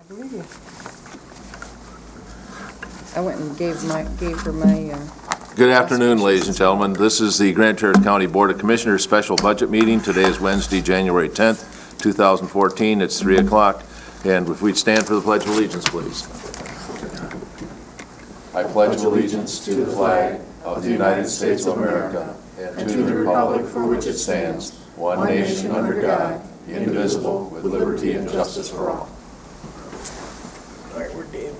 believe you. I went and gave her my. Good afternoon, ladies and gentlemen. This is the Grand Terrace County Board of Commissioners special budget meeting. Today is Wednesday, January 10th, 2014. It's 3 o'clock. And if we'd stand for the Pledge of Allegiance, please. I pledge allegiance to the flag of the United States of America and to the republic for which it stands, one nation under God, indivisible, with liberty and justice for all. All right, we're dead.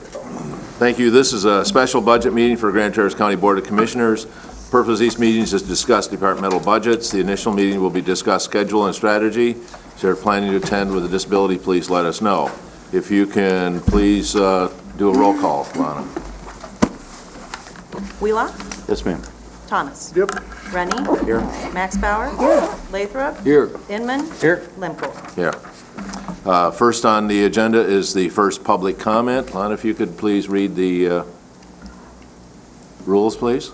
Thank you. This is a special budget meeting for Grand Terrace County Board of Commissioners. The purpose of these meetings is to discuss departmental budgets. The initial meeting will be discuss schedule and strategy. If you're planning to attend with a disability, please let us know. If you can, please do a roll call, Lana. Wheelock? Yes, ma'am. Thomas? Yep. Rennie? Here. Max Bauer? Here. Lathrop? Here. Inman? Here. Lemko? Here. First on the agenda is the first public comment. Lana, if you could please read the rules, please.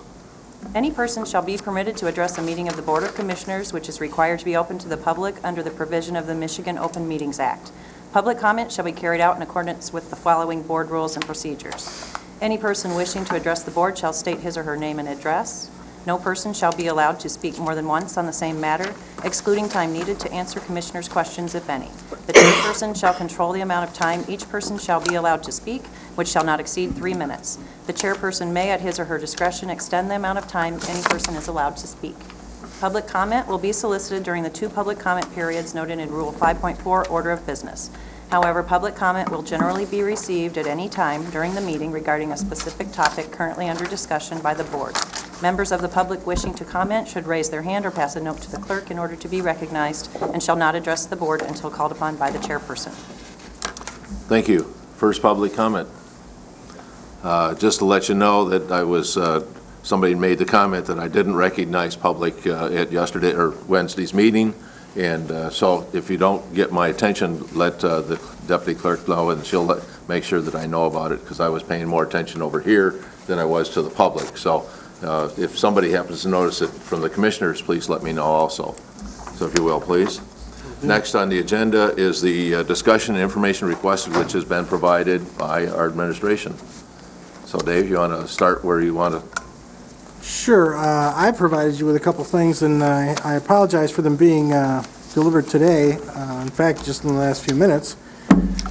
Any person shall be permitted to address a meeting of the Board of Commissioners, which is required to be open to the public under the provision of the Michigan Open Meetings Act. Public comment shall be carried out in accordance with the following board rules and procedures. Any person wishing to address the board shall state his or her name and address. No person shall be allowed to speak more than once on the same matter, excluding time needed to answer commissioners' questions, if any. The chairperson shall control the amount of time each person shall be allowed to speak, which shall not exceed 3 minutes. The chairperson may, at his or her discretion, extend the amount of time any person is allowed to speak. Public comment will be solicited during the 2 public comment periods noted in Rule 5.4, Order of Business. However, public comment will generally be received at any time during the meeting regarding a specific topic currently under discussion by the board. Members of the public wishing to comment should raise their hand or pass a note to the clerk in order to be recognized and shall not address the board until called upon by the chairperson. Thank you. First public comment. Just to let you know that I was, somebody made the comment that I didn't recognize public at yesterday or Wednesday's meeting. And so if you don't get my attention, let the deputy clerk know, and she'll make sure that I know about it, because I was paying more attention over here than I was to the public. So if somebody happens to notice it from the commissioners, please let me know also. So if you will, please. Next on the agenda is the discussion and information requested, which has been provided by our administration. So Dave, you want to start where you want to? Sure. I provided you with a couple things, and I apologize for them being delivered today, in fact, just in the last few minutes.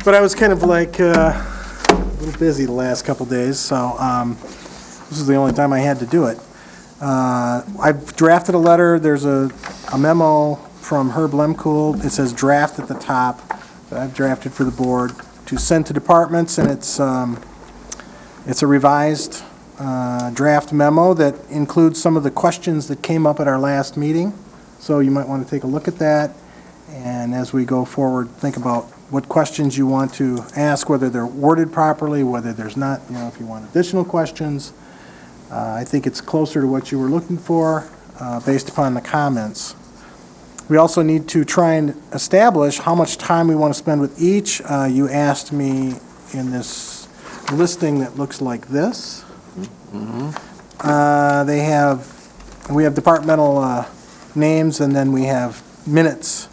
But I was kind of like a little busy the last couple days, so this is the only time I had to do it. I've drafted a letter. There's a memo from Herb Lemkool. It says draft at the top that I've drafted for the board to send to departments, and it's a revised draft memo that includes some of the questions that came up at our last meeting. So you might want to take a look at that, and as we go forward, think about what questions you want to ask, whether they're worded properly, whether there's not, if you want additional questions. I think it's closer to what you were looking for based upon the comments. We also need to try and establish how much time we want to spend with each. You asked me in this listing that looks like this. We have departmental names, and then we have minutes,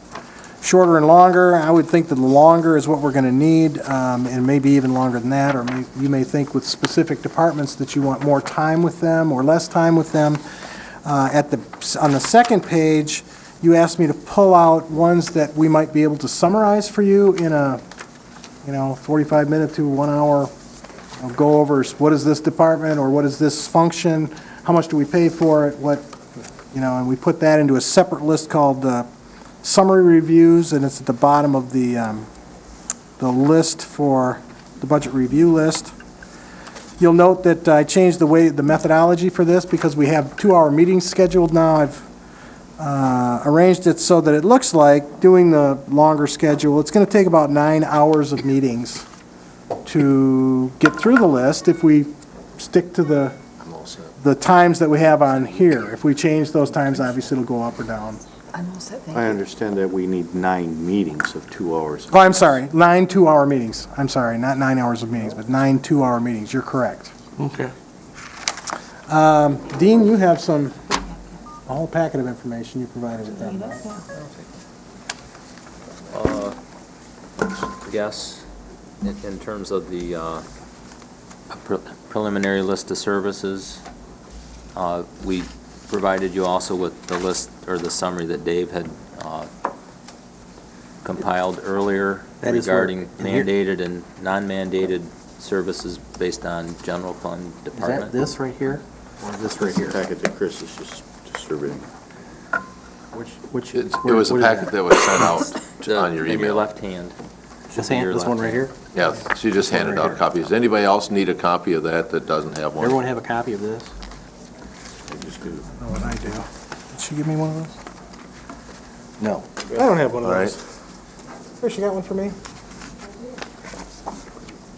shorter and longer. I would think that the longer is what we're going to need, and maybe even longer than that, or you may think with specific departments that you want more time with them or less time with them. On the second page, you asked me to pull out ones that we might be able to summarize for you in a 45-minute to 1 hour. Go over what is this department or what is this function, how much do we pay for it, and we put that into a separate list called summary reviews, and it's at the bottom of the list for the budget review list. You'll note that I changed the methodology for this because we have 2-hour meetings scheduled now. I've arranged it so that it looks like doing the longer schedule. It's going to take about 9 hours of meetings to get through the list if we stick to the times that we have on here. If we change those times, obviously it'll go up or down. I'm all set, thank I you. understand that we need 9 meetings of 2 hours. Oh, I'm sorry, 9 2-hour meetings. I'm sorry, not 9 hours of meetings, but 9 2-hour meetings. You're correct. Okay. Dean, you have a whole packet of information you provided with them, right? Yes. in terms of the preliminary list of services, we provided you also with the list, or the summary that Dave had compiled earlier That is where- regarding mandated and non-mandated services based on general fund Is department. that this right here, or this right here? Packet that Chris is just distributing. Which? It where- was a what is packet that was sent out on your In your email. left hand. This in your hand, this one left right hand. here? Yeah, she just handed Right out here. copies. Anybody else need a copy of that doesn't have one? Everyone have a copy of this? I just do. Know what I do. Did she give me one of those? No. I don't have one of All those. Here, she got one for me.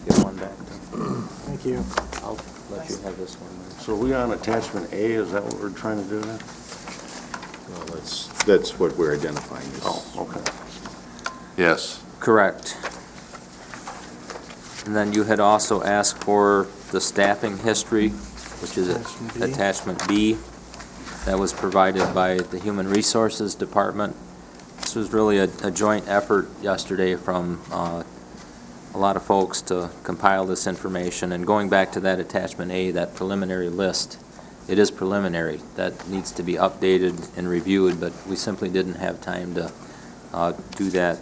Give one back to, Thank you. I'll let you have this one. So are we on attachment A, is that what we're trying to do then? Well, that's what we're identifying. Oh, okay. Yes. Correct. And then you had also asked for the staffing history, which is Attachment B. attachment B. That was provided by the Human Resources Department. This was really a joint effort yesterday from a lot of folks to compile this information. And going back to that attachment A, that preliminary list, it is preliminary. That needs to be updated and reviewed, but we simply didn't have time to do that,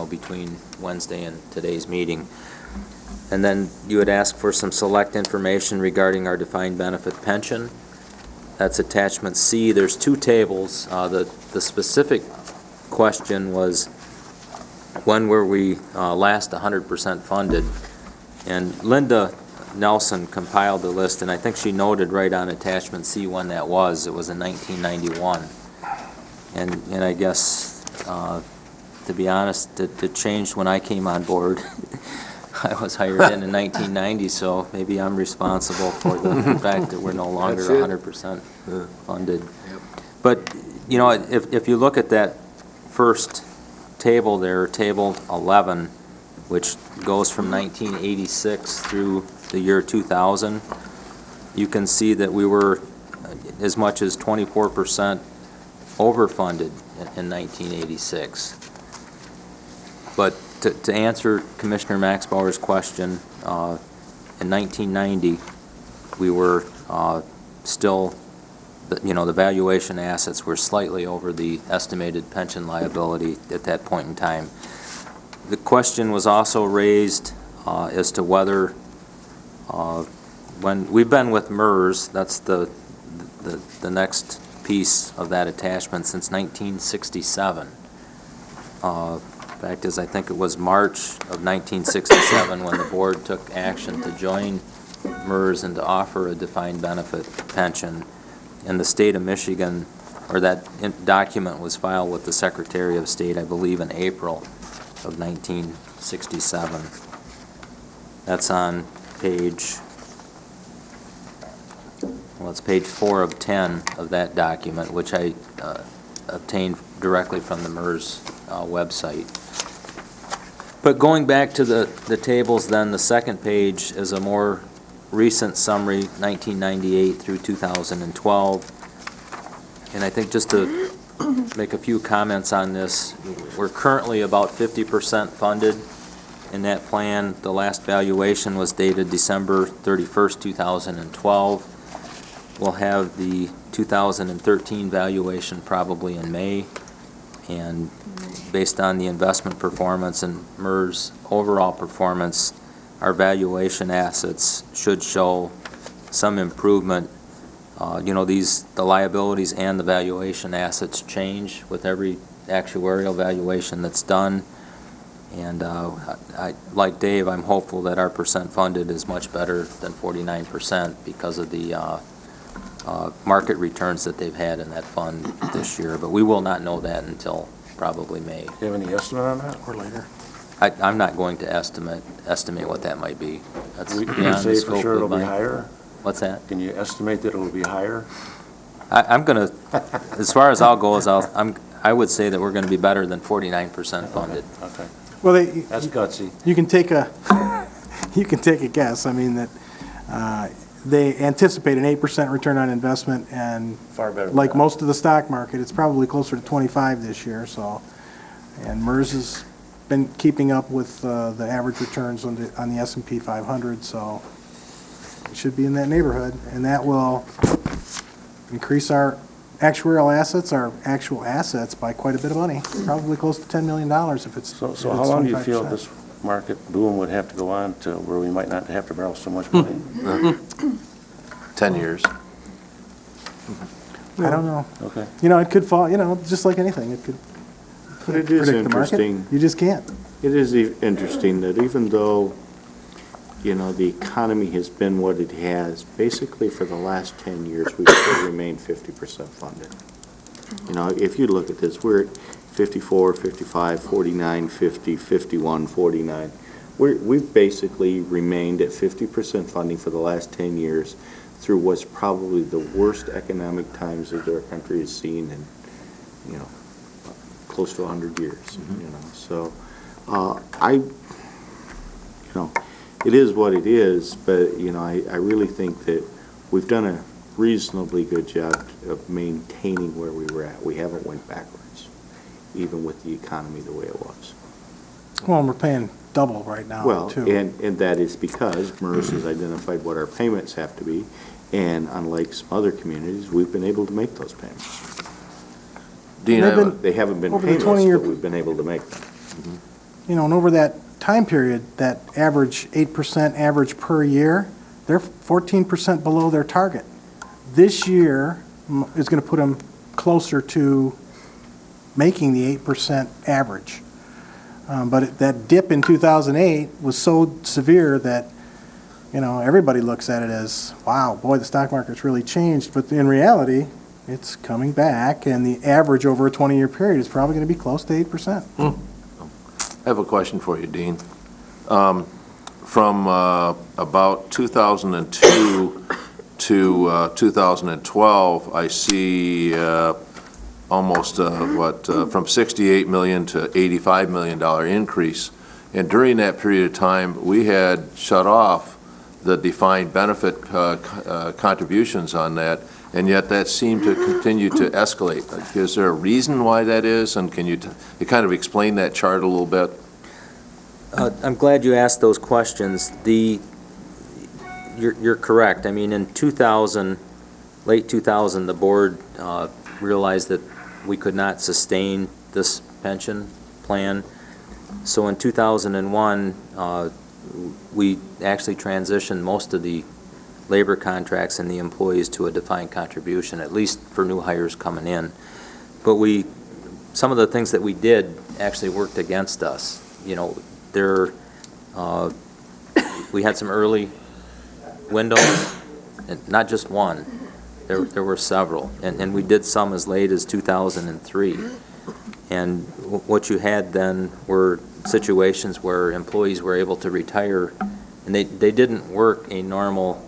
between Wednesday and today's meeting. And then you had asked for some select information regarding our defined benefit pension. That's attachment C. There's two tables. The specific question was, when were we last 100% funded? And Linda Nelson compiled the list, and I think she noted right on attachment C when that was. It was in 1991. And I guess, to be honest, it changed when I came on board. I was hired in 1990, so maybe I'm responsible for the fact that we're no longer That's it. 100% funded. But, if you look at that first table there, table 11, which goes from 1986 through the year 2000, you can see that we were as much as 24% overfunded in 1986. But to answer Commissioner Maxbauer's question, in 1990, we were still, the valuation assets were slightly over the estimated pension liability at that point in time. The question was also raised as to whether, when we've been with MERS, that's the next piece of that attachment, since 1967. Fact is, I think it was March of 1967 when the board took action to join MERS and to offer a defined benefit pension. And the state of Michigan, or that document was filed with the Secretary of State, I believe, in April of 1967. That's on page, it's page 4 of 10 of that document, which I obtained directly from the MERS website. But going back to the tables then, the second page is a more recent summary, 1998 through 2012. And I think just to make a few comments on this, we're currently about 50% funded in that plan. The last valuation was dated December 31st, 2012. We'll have the 2013 valuation probably in May. And based on the investment performance and MERS overall performance, our valuation assets should show some improvement. The liabilities and the valuation assets change with every actuarial valuation that's done. And like Dave, I'm hopeful that our percent funded is much better than 49% because of the market returns that they've had in that fund this year. But we will not know that until probably May. Do you have any estimate on that? Or later. I'm not going to estimate what that might be. That's Can you beyond the say for scope sure of it'll be my. higher? What's that? Can you estimate that it'll be higher? I'm gonna, as far as I'll go, I would say that we're gonna be better than 49% funded. Okay, Well, that's gutsy. you can take a guess. I mean, that they anticipate an 8% return on investment, and Far better than like that. most of the stock market, it's probably closer to 25 this year, so. And MERS is been keeping up with the average returns on the S&P 500, so it should be in that neighborhood, and that will increase our actuarial assets, our actual assets, by quite a bit of money, probably close to $10 million if it's So if how it's long do you feel 25%. this market boom would have to go on to where we might not have to borrow so much money? 10 years. I don't know. Okay. It could fall, just like anything, it could But it is predict the market. interesting. You just can't. It is interesting that even though, the economy has been what it has, basically for the last 10 years, we've still remained 50% funded. If you look at this, we're at 54, 55, 49, 50, 51, 49. We've basically remained at 50% funding for the last 10 years through what's probably the worst economic times that our country has seen in, close to 100 years, So, it is what it is, but, I really think that we've done a reasonably good job of maintaining where we were at. We haven't went backwards, even with the economy the way it was. Well, and we're paying double right now, Well, too. and that is because MERS has identified what our payments have to be, and unlike some other communities, we've been able to make those payments. Dean, They've I have a- been- They haven't been Over the payments, 20-year but we've been able to make them. And over that time period, that average 8% average per year, they're 14% below their target. This year is going to put them closer to making the 8% average. But that dip in 2008 was so severe that, everybody looks at it as, wow, boy, the stock market's really changed. But in reality, it's coming back, and the average over a 20-year period is probably going to be close to 8%. I have a question for you, Dean. From about 2002 to 2012, I see almost, from $68 million to $85 million increase. And during that period of time, we had shut off the defined benefit contributions on that, and yet that seemed to continue to escalate. Is there a reason why that is, and can you kind of explain that chart a little bit? I'm glad you asked those questions. You're correct. I mean, in 2000, late 2000, the board realized that we could not sustain this pension plan. So in 2001, we actually transitioned most of the labor contracts and the employees to a defined contribution, at least for new hires coming in. But some of the things that we did actually worked against us. We had some early windows, and not just one. There were several, and we did some as late as 2003. And what you had then were situations where employees were able to retire, and they didn't work a normal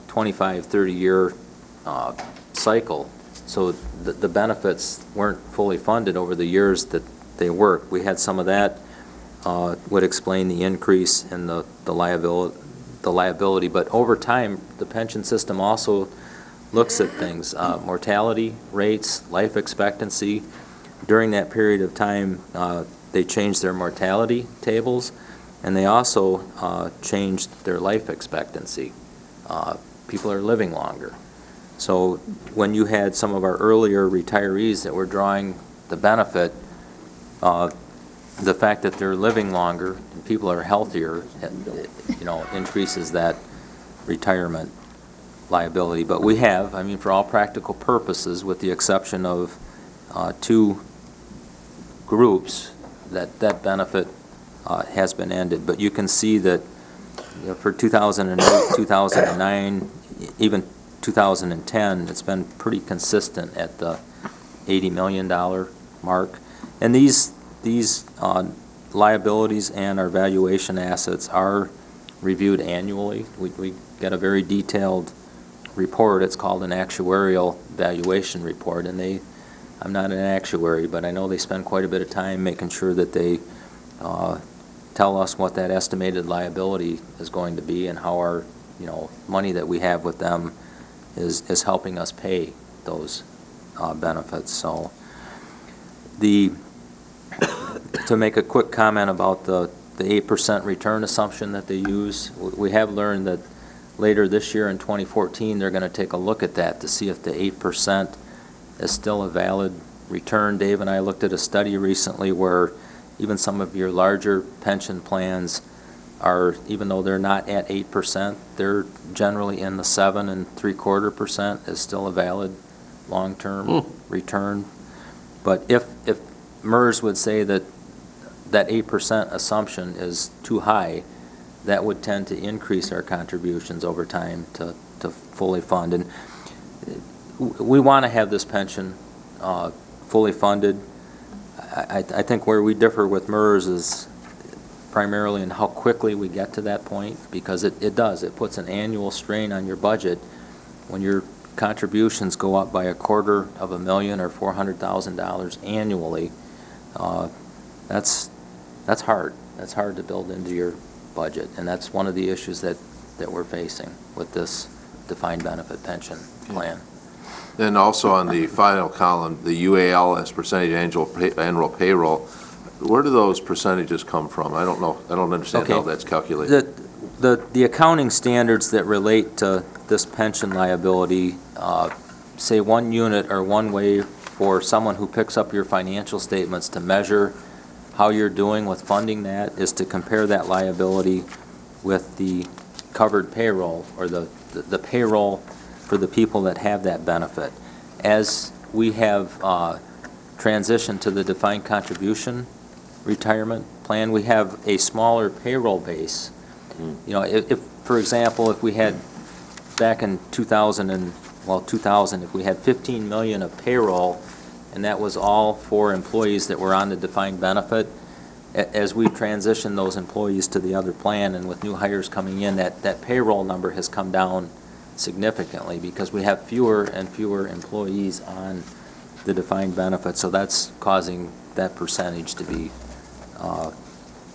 25, 30-year cycle. So the benefits weren't fully funded over the years that they worked. We had some of that would explain the increase in the liability. But over time, the pension system also looks at things, mortality rates, life expectancy. During that period of time, they changed their mortality tables, and they also changed their life expectancy. People are living longer. So when you had some of our earlier retirees that were drawing the benefit, the fact that they're living longer and people are healthier, increases that retirement liability. But we have, for all practical purposes, with the exception of two groups, that benefit has been ended. But you can see that for 2008, 2009, even 2010, it's been pretty consistent at the $80 million mark. And these liabilities and our valuation assets are reviewed annually. We get a very detailed report. It's called an actuarial valuation report, and I'm not an actuary, but I know they spend quite a bit of time making sure that they tell us what that estimated liability is going to be and how our money that we have with them is helping us pay those benefits. So the to make a quick comment about the 8% return assumption that they use, we have learned that later this year in 2014, they're going to take a look at that to see if the 8% is still a valid return. Dave and I looked at a study recently where even some of your larger pension plans are, even though they're not at 8%, they're generally in the 7.75% is still a valid long-term return. But if MERS would say that 8% assumption is too high, that would tend to increase our contributions over time to fully fund. And we want to have this pension fully funded. I think where we differ with MERS is primarily in how quickly we get to that point, because it does. It puts an annual strain on your budget when your contributions go up by $250,000 or $400,000 annually. That's hard. That's hard to build into your budget, and that's one of the issues that we're facing with this defined benefit pension plan. Then also on the final column, the UAL as percentage annual payroll, where do those percentages come from? I don't know. I don't understand how that's calculated. The accounting standards that relate to this pension liability say one unit or one way for someone who picks up your financial statements to measure how you're doing with funding that is to compare that liability with the covered payroll, or the payroll for the people that have that benefit. As we have transitioned to the defined contribution retirement plan, we have a smaller payroll base. You know, if for example, if we had back in 2000, if we had 15 million of payroll, and that was all for employees that were on the defined benefit, as we transition those employees to the other plan, and with new hires coming in, that payroll number has come down significantly because we have fewer and fewer employees on the defined benefit. So that's causing that percentage to be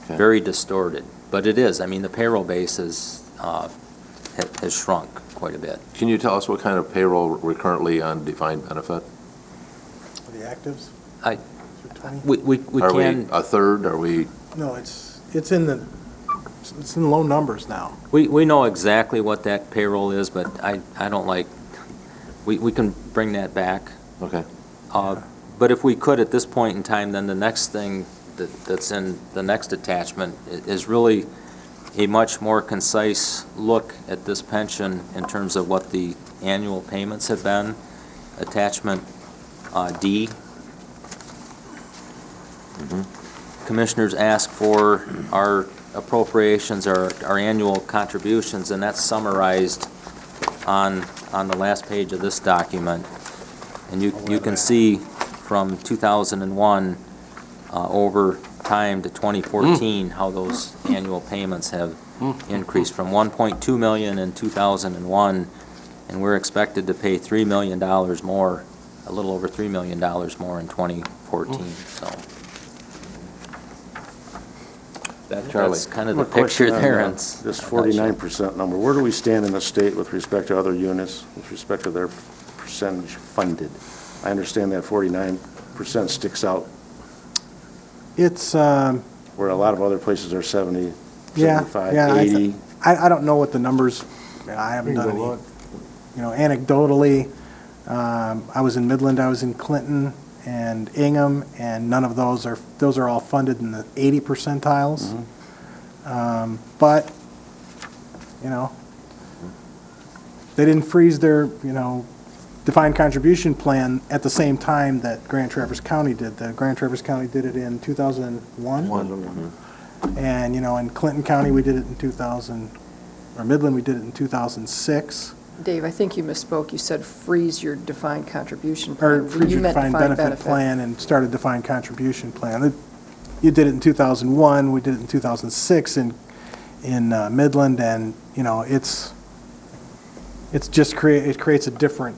very distorted. But it is. I mean, the payroll base has shrunk quite a bit. Can you tell us what kind of payroll we're currently on defined benefit? The actives? We Are can. we a third? Are we? No, it's in low numbers now. We know exactly what that payroll is, but I don't like, we can bring that back. Okay. But if we could at this point in time, then the next thing that's in the next attachment is really a much more concise look at this pension in terms of what the annual payments have been. Attachment D. Commissioners ask for our appropriations, our annual contributions, and that's summarized on the last page of this document. And you can see from 2001 over time to 2014 how those annual payments have increased from 1.2 million in 2001, and we're expected to pay $3 million more, a little over $3 million more in 2014. So that's kind of the picture there. This 49% number, where do we stand in the state with respect to other units, with respect to their percentage funded? I understand that 49% sticks out, It's, where a lot of other places are 70, yeah, 75, yeah. 80. I don't know what the numbers, I haven't done any, anecdotally, I was in Midland, I was in Clinton and Ingham, and none of those are all funded in the 80 percentiles. But, they didn't freeze their, defined contribution plan at the same time that Grand Traverse County did. The Grand Traverse County did it in 2001. And, in Clinton County, we did it in 2000, or Midland, we did it in 2006. Dave, I think you misspoke. You said freeze your defined contribution Or plan. freeze You your meant defined benefit plan and start a defined contribution plan. You did it in 2001, we did it in 2006 in Midland, and, it creates a different,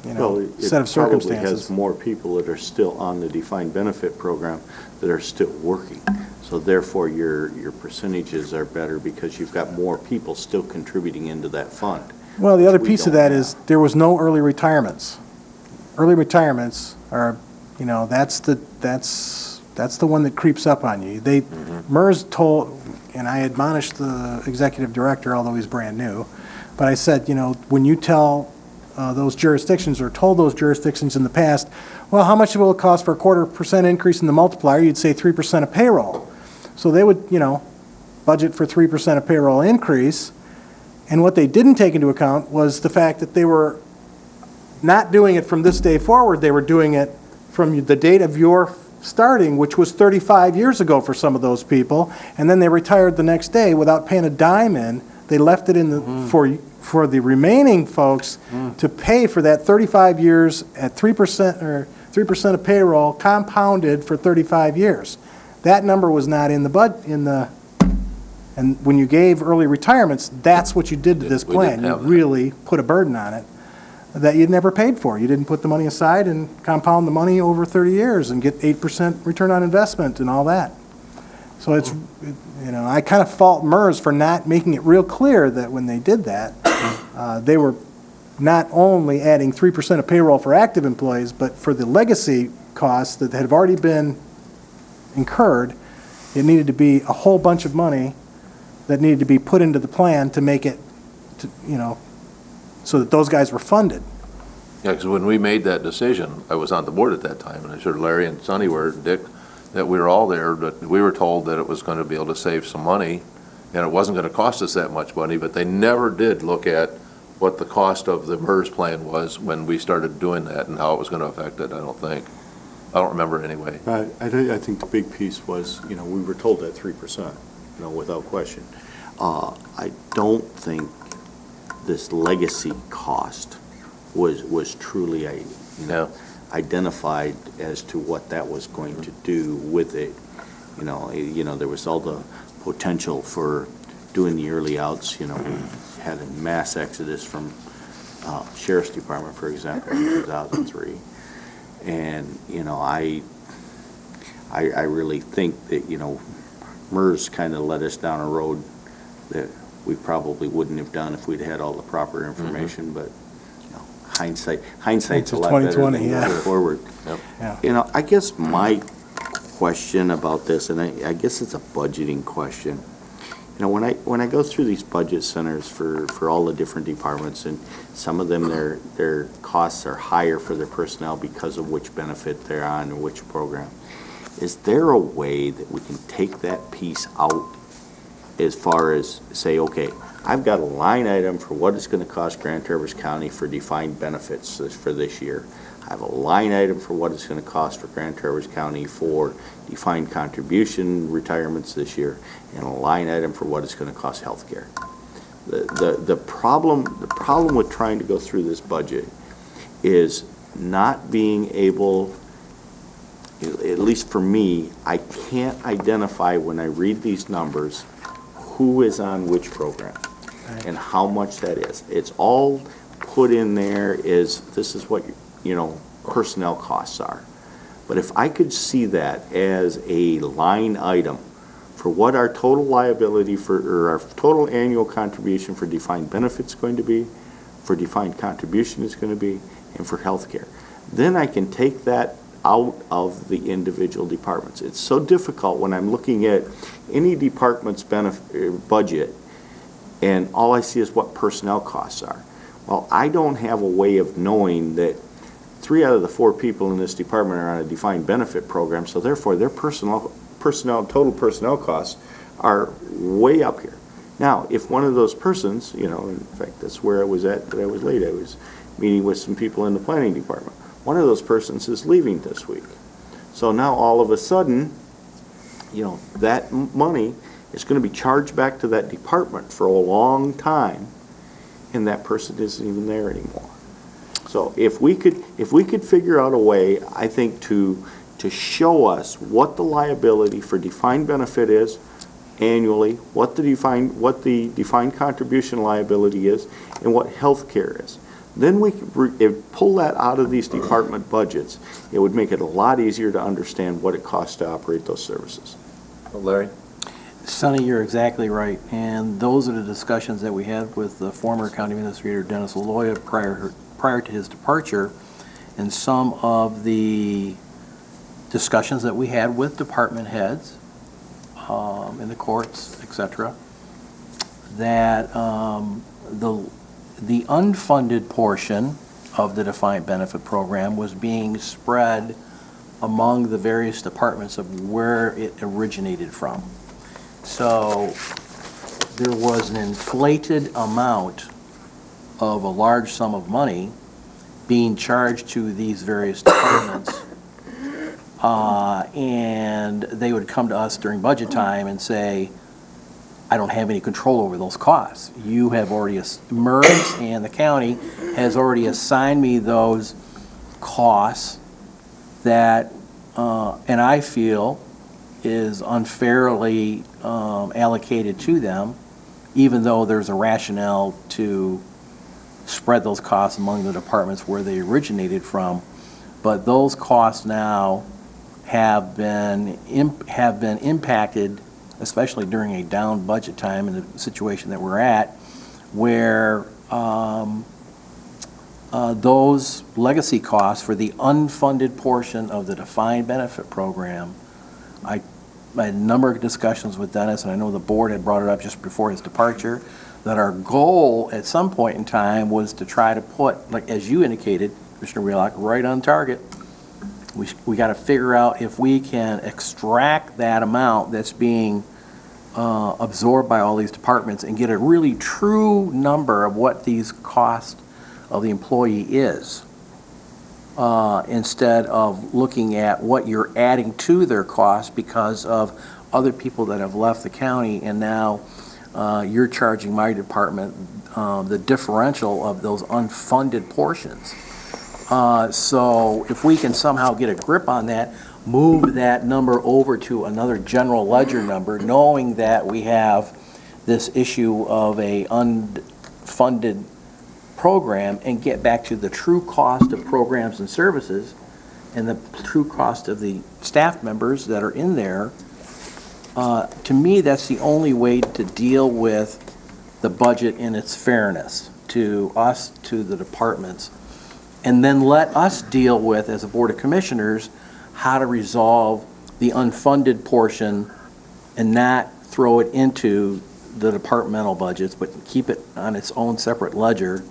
Well, set of it probably circumstances. has more people that are still on the defined benefit program that are still working. So therefore, your percentages are better because you've got more people still contributing into that fund. Well, the other We piece of don't that have. is there was no early retirements. Early retirements are, that's That's the one that creeps up on you. MERS told, and I admonished the executive director, although he's brand new, but I said, when you tell those jurisdictions, or told those jurisdictions in the past, well, how much will it cost for a 0.25% increase in the multiplier? You'd say 3% of payroll. So they would, budget for 3% of payroll increase, and what they didn't take into account was the fact that they were not doing it from this day forward. They were doing it from the date of your starting, which was 35 years ago for some of those people, and then they retired the next day without paying a dime in. They left it in for the remaining folks to pay for that 35 years at 3% or 3% of payroll compounded for 35 years. That number was not in the and when you gave early retirements, that's what you did to this We plan. didn't You have that. really put a burden on it that you'd never paid for. You didn't put the money aside and compound the money over 30 years and get 8% return on investment and all that. So it's, I kind of fault MERS for not making it real clear that when they did that, they were not only adding 3% of payroll for active employees, but for the legacy costs that had already been incurred, it needed to be a whole bunch of money that needed to be put into the plan to make it, so that those guys were funded. Yeah, because when we made that decision, I was on the board at that time, and I'm sure Larry and Sonny were, Dick, that we were all there, but we were told that it was going to be able to save some money, and it wasn't going to cost us that much money, but they never did look at what the cost of the MERS plan was when we started doing that and how it was going to affect it, I don't think. I don't remember anyway. I think the big piece was, we were told that 3%, without question. I don't think this legacy cost was truly, identified as to what that was going to do with it. There was all the potential for doing the early outs. We had a mass exodus from Sheriff's Department, for example, in 2003. And, I really think that, MERS kind of led us down a road that we probably wouldn't have done if we'd had all the proper information, but, hindsight's It's a lot 2020, better than yeah. going forward. Yeah. I guess my question about this, and I guess it's a budgeting question. When I go through these budget centers for all the different departments, and some of them, their costs are higher for their personnel because of which benefit they're on or which program. Is there a way that we can take that piece out as far as say, okay, I've got a line item for what it's going to cost Grand Traverse County for defined benefits for this year. I have a line item for what it's going to cost for Grand Traverse County for defined contribution retirements this year, and a line item for what it's going to cost healthcare. The problem with trying to go through this budget is not being able, at least for me, I can't identify when I read these numbers who is on which program and how much that is. It's all put in there as this is what personnel costs are. But if I could see that as a line item for what our total liability or our total annual contribution for defined benefits is going to be, for defined contribution is going to be, and for health care, then I can take that out of the individual departments. It's so difficult when I'm looking at any department's budget and all I see is what personnel costs are. Well, I don't have a way of knowing that 3 out of the 4 people in this department are on a defined benefit program, so therefore their total personnel costs are way up here. Now, if one of those persons, in fact, that's where I was at, that I was late. I was meeting with some people in the planning department. One of those persons is leaving this week. So now all of a sudden, that money is going to be charged back to that department for a long time, and that person isn't even there anymore. So if we could figure out a way, I think, to show us what the liability for defined benefit is annually, what the defined contribution liability is, and what health care is. Then we could pull that out of these department budgets. It would make it a lot easier to understand what it costs to operate those services. Larry? Sonny, you're exactly right, and those are the discussions that we had with the former county administrator Dennis Loya prior to his departure, and some of the discussions that we had with department heads in the courts, et cetera, that the unfunded portion of the defined benefit program was being spread among the various departments of where it originated from. So there was an inflated amount of a large sum of money being charged to these various departments, and they would come to us during budget time and say, I don't have any control over those costs. You have already, MERS and the county has already assigned me those costs that, and I feel is unfairly allocated to them, even though there's a rationale to spread those costs among the departments where they originated from. But those costs now have been impacted, especially during a down budget time in the situation that we're at, where those legacy costs for the unfunded portion of the defined benefit program, I had a number of discussions with Dennis, and I know the board had brought it up just before his departure, that our goal at some point in time was to try to put, like as you indicated, Commissioner Wheelock, right on target. We got to figure out if we can extract that amount that's being absorbed by all these departments and get a really true number of what these costs of the employee is, instead of looking at what you're adding to their costs because of other people that have left the county, and now you're charging my department the differential of those unfunded portions. So if we can somehow get a grip on that, move that number over to another general ledger number, knowing that we have this issue of a unfunded program, and get back to the true cost of programs and services and the true cost of the staff members that are in there, to me, that's the only way to deal with the budget in its fairness to us, to the departments, and then let us deal with, as a Board of Commissioners, how to resolve the unfunded portion and not throw it into the departmental budgets, but keep it on its own separate ledger.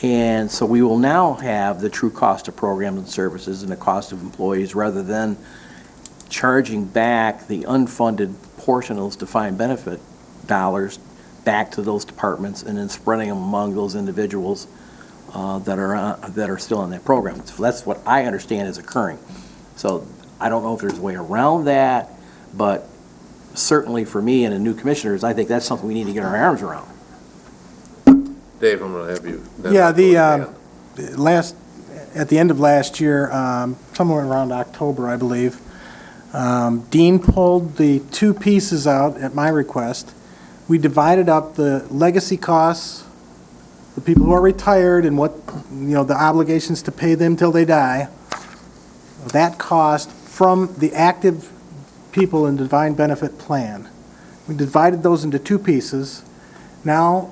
And so we will now have the true cost of programs and services and the cost of employees, rather than charging back the unfunded portion of those defined benefit dollars back to those departments and then spreading them among those individuals that are still in that program. So that's what I understand is occurring. So I don't know if there's a way around that, but certainly for me and the new commissioners, I think that's something we need to get our arms around. Dave, I'm going to have you. Yeah, at the end of last year, somewhere around October, I believe, Dean pulled the two pieces out at my request. We divided up the legacy costs, the people who are retired and what, the obligations to pay them till they die, that cost from the active people in the defined benefit plan. We divided those into two pieces. Now,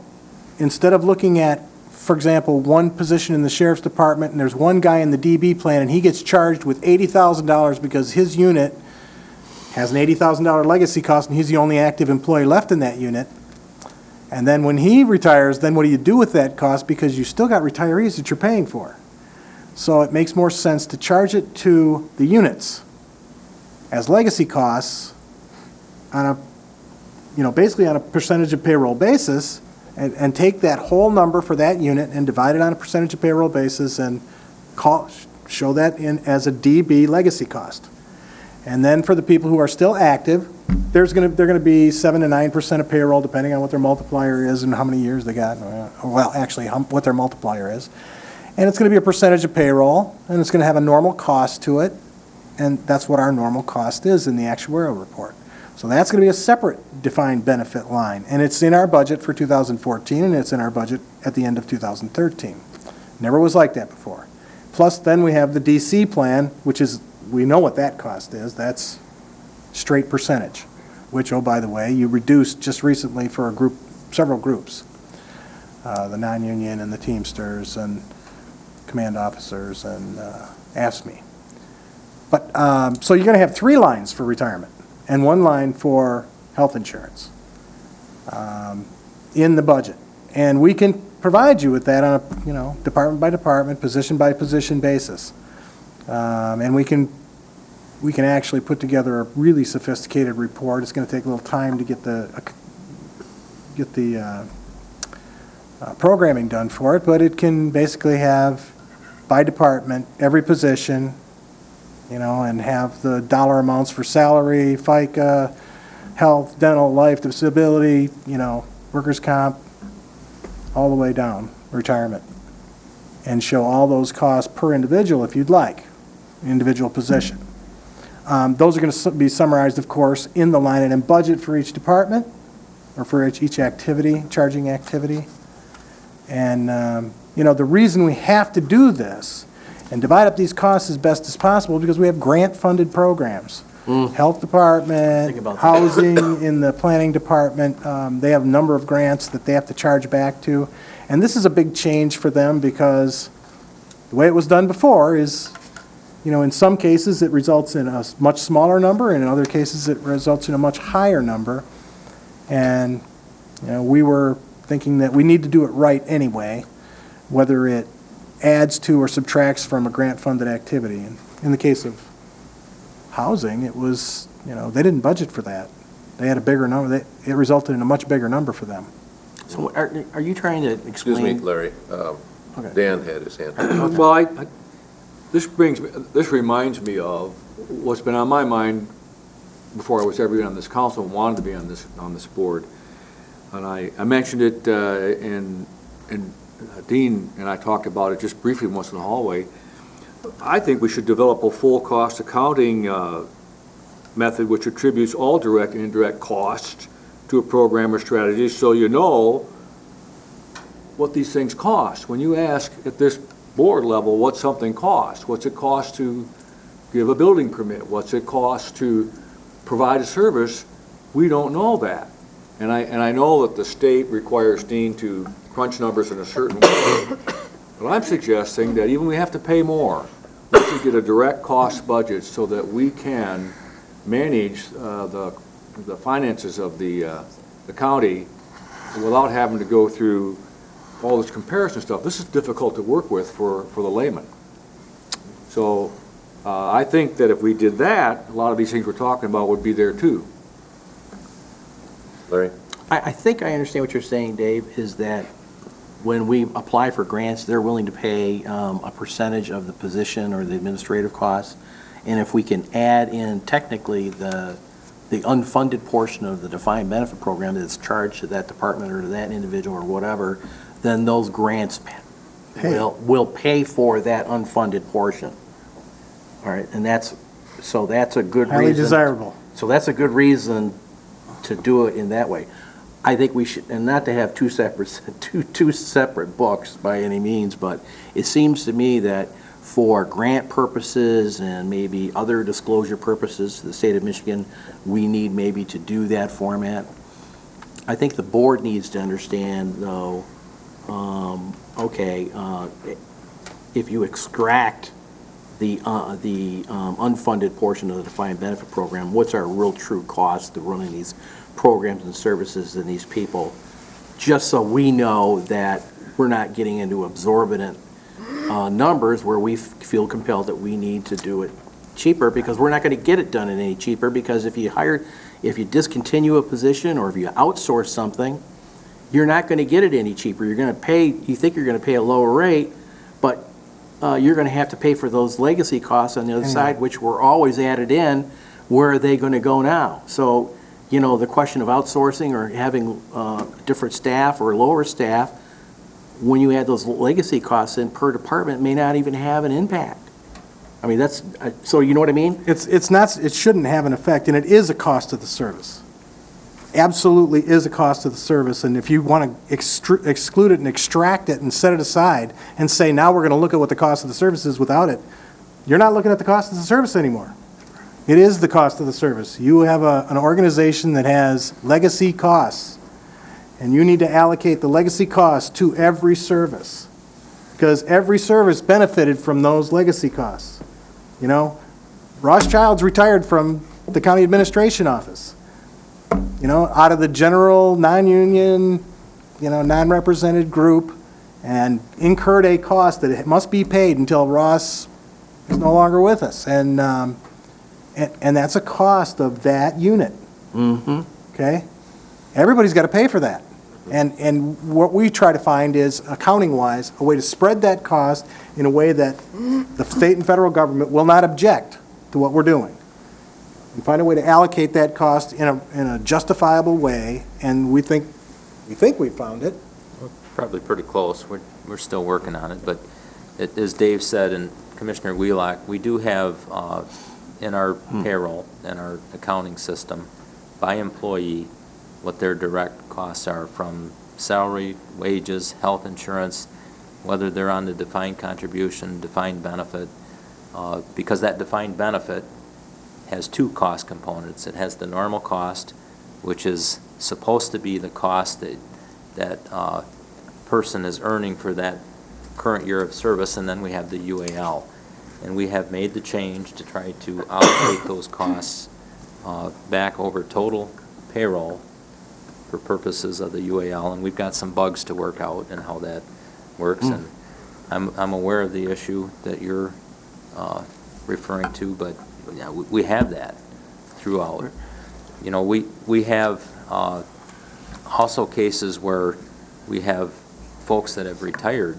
instead of looking at, for example, one position in the sheriff's department and there's one guy in the DB plan and he gets charged with $80,000 because his unit has an $80,000 legacy cost and he's the only active employee left in that unit. And then when he retires, then what do you do with that cost? Because you still got retirees that you're paying for. So it makes more sense to charge it to the units as legacy costs on a, basically on a percentage of payroll basis, and take that whole number for that unit and divide it on a percentage of payroll basis and show that in as a DB legacy cost. And then for the people who are still active, they're going to be 7 to 9% of payroll, depending on what their multiplier is and how many years they got. Well, actually, what their multiplier is. And it's going to be a percentage of payroll, and it's going to have a normal cost to it, and that's what our normal cost is in the actuarial report. So that's going to be a separate defined benefit line, and it's in our budget for 2014, and it's in our budget at the end of 2013. Never was like that before. Plus, then we have the DC plan, which is, we know what that cost is. That's straight percentage, which, oh, by the way, you reduced just recently for several groups, the non-union and the Teamsters and command officers and AFSCME. But But, so you're going to have 3 lines for retirement and 1 line for health insurance in the budget. And we can provide you with that on a, department by department, position by position basis. And we can actually put together a really sophisticated report. It's going to take a little time to get the programming done for it, but it can basically have by department, every position, and have the dollar amounts for salary, FICA, health, dental, life, disability, workers' comp, all the way down, retirement. And show all those costs per individual if you'd like, individual position. Those are going to be summarized, of course, in the line item budget for each department, or for each activity, charging activity. And, the reason we have to do this and divide up these costs as best as possible because we have grant-funded programs. Health department, Think about that. housing in the planning department, they have a number of grants that they have to charge back to. And this is a big change for them because the way it was done before is, in some cases, it results in a much smaller number, and in other cases, it results in a much higher number. And, we were thinking that we need to do it right anyway, whether it adds to or subtracts from a grant-funded activity. And in the case of housing, it was, they didn't budget for that. They had a bigger number. It resulted in a much bigger number for them. So are you trying to Excuse me, explain? Larry. Okay. Dan had his hand up. Well, this reminds me of what's been on my mind before I was ever on this council and wanted to be on this board. And I mentioned it, and Dean and I talked about it just briefly once in the hallway. I think we should develop a full cost accounting method which attributes all direct and indirect costs to a program or strategy, so you know what these things cost. When you ask at this board level what something costs, what's it cost to give a building permit, what's it cost to provide a service, we don't know that. And I know that the state requires Dean to crunch numbers in a certain way, but I'm suggesting that even we have to pay more, we should get a direct cost budget so that we can manage the finances of the county without having to go through all this comparison stuff. This is difficult to work with for the layman. So I think that if we did that, a lot of these things we're talking about would be there too. Larry? I think I understand what you're saying, Dave, is that when we apply for grants, they're willing to pay a percentage of the position or the administrative costs. And if we can add in technically the unfunded portion of the defined benefit program that's charged to that department or to that individual or whatever, then those grants will pay for that unfunded portion. All right, and that's a good reason. Highly desirable. So that's a good reason to do it in that way. I think we should, and not to have two separate books by any means, but it seems to me that for grant purposes and maybe other disclosure purposes to the state of Michigan, we need maybe to do that format. I think the board needs to understand, though, if you extract the unfunded portion of the defined benefit program, what's our real true cost to running these programs and services and these people, just so we know that we're not getting into exorbitant numbers where we feel compelled that we need to do it cheaper, because we're not going to get it done any cheaper, because if you discontinue a position or if you outsource something, you're not going to get it any cheaper. You're going to pay, you think you're going to pay a lower rate, but you're going to have to pay for those legacy costs on the other side, which were always added in. Where are they going to go now? So, the question of outsourcing or having different staff or lower staff, when you add those legacy costs in per department, may not even have an impact. I mean, that's, so you know what I mean? It's not, it shouldn't have an effect, and it is a cost of the service. Absolutely is a cost of the service, and if you want to exclude it and extract it and set it aside and say, now we're going to look at what the cost of the service is without it, you're not looking at the cost of the service anymore. It is the cost of the service. You have an organization that has legacy costs, and you need to allocate the legacy costs to every service, because every service benefited from those legacy costs. Rothschild's retired from the county administration office, out of the general, non-union, non-represented group, and incurred a cost that it must be paid until Ross is no longer with us. And that's a cost of that unit. Okay? Everybody's got to pay for that. And what we try to find is, accounting-wise, a way to spread that cost in a way that the state and federal government will not object to what we're doing. And find a way to allocate that cost in a justifiable way, and we think we found it. Probably pretty close. We're still working on it, but as Dave said, and Commissioner Wheelock, we do have in our payroll and our accounting system, by employee, what their direct costs are from salary, wages, health insurance, whether they're on the defined contribution, defined benefit, because that defined benefit has two cost components. It has the normal cost, which is supposed to be the cost that person is earning for that current year of service, and then we have the UAL. And we have made the change to try to allocate those costs back over total payroll for purposes of the UAL, and we've got some bugs to work out in how that works. And I'm aware of the issue that you're referring to, but yeah, we have that throughout. We have also cases where we have folks that have retired,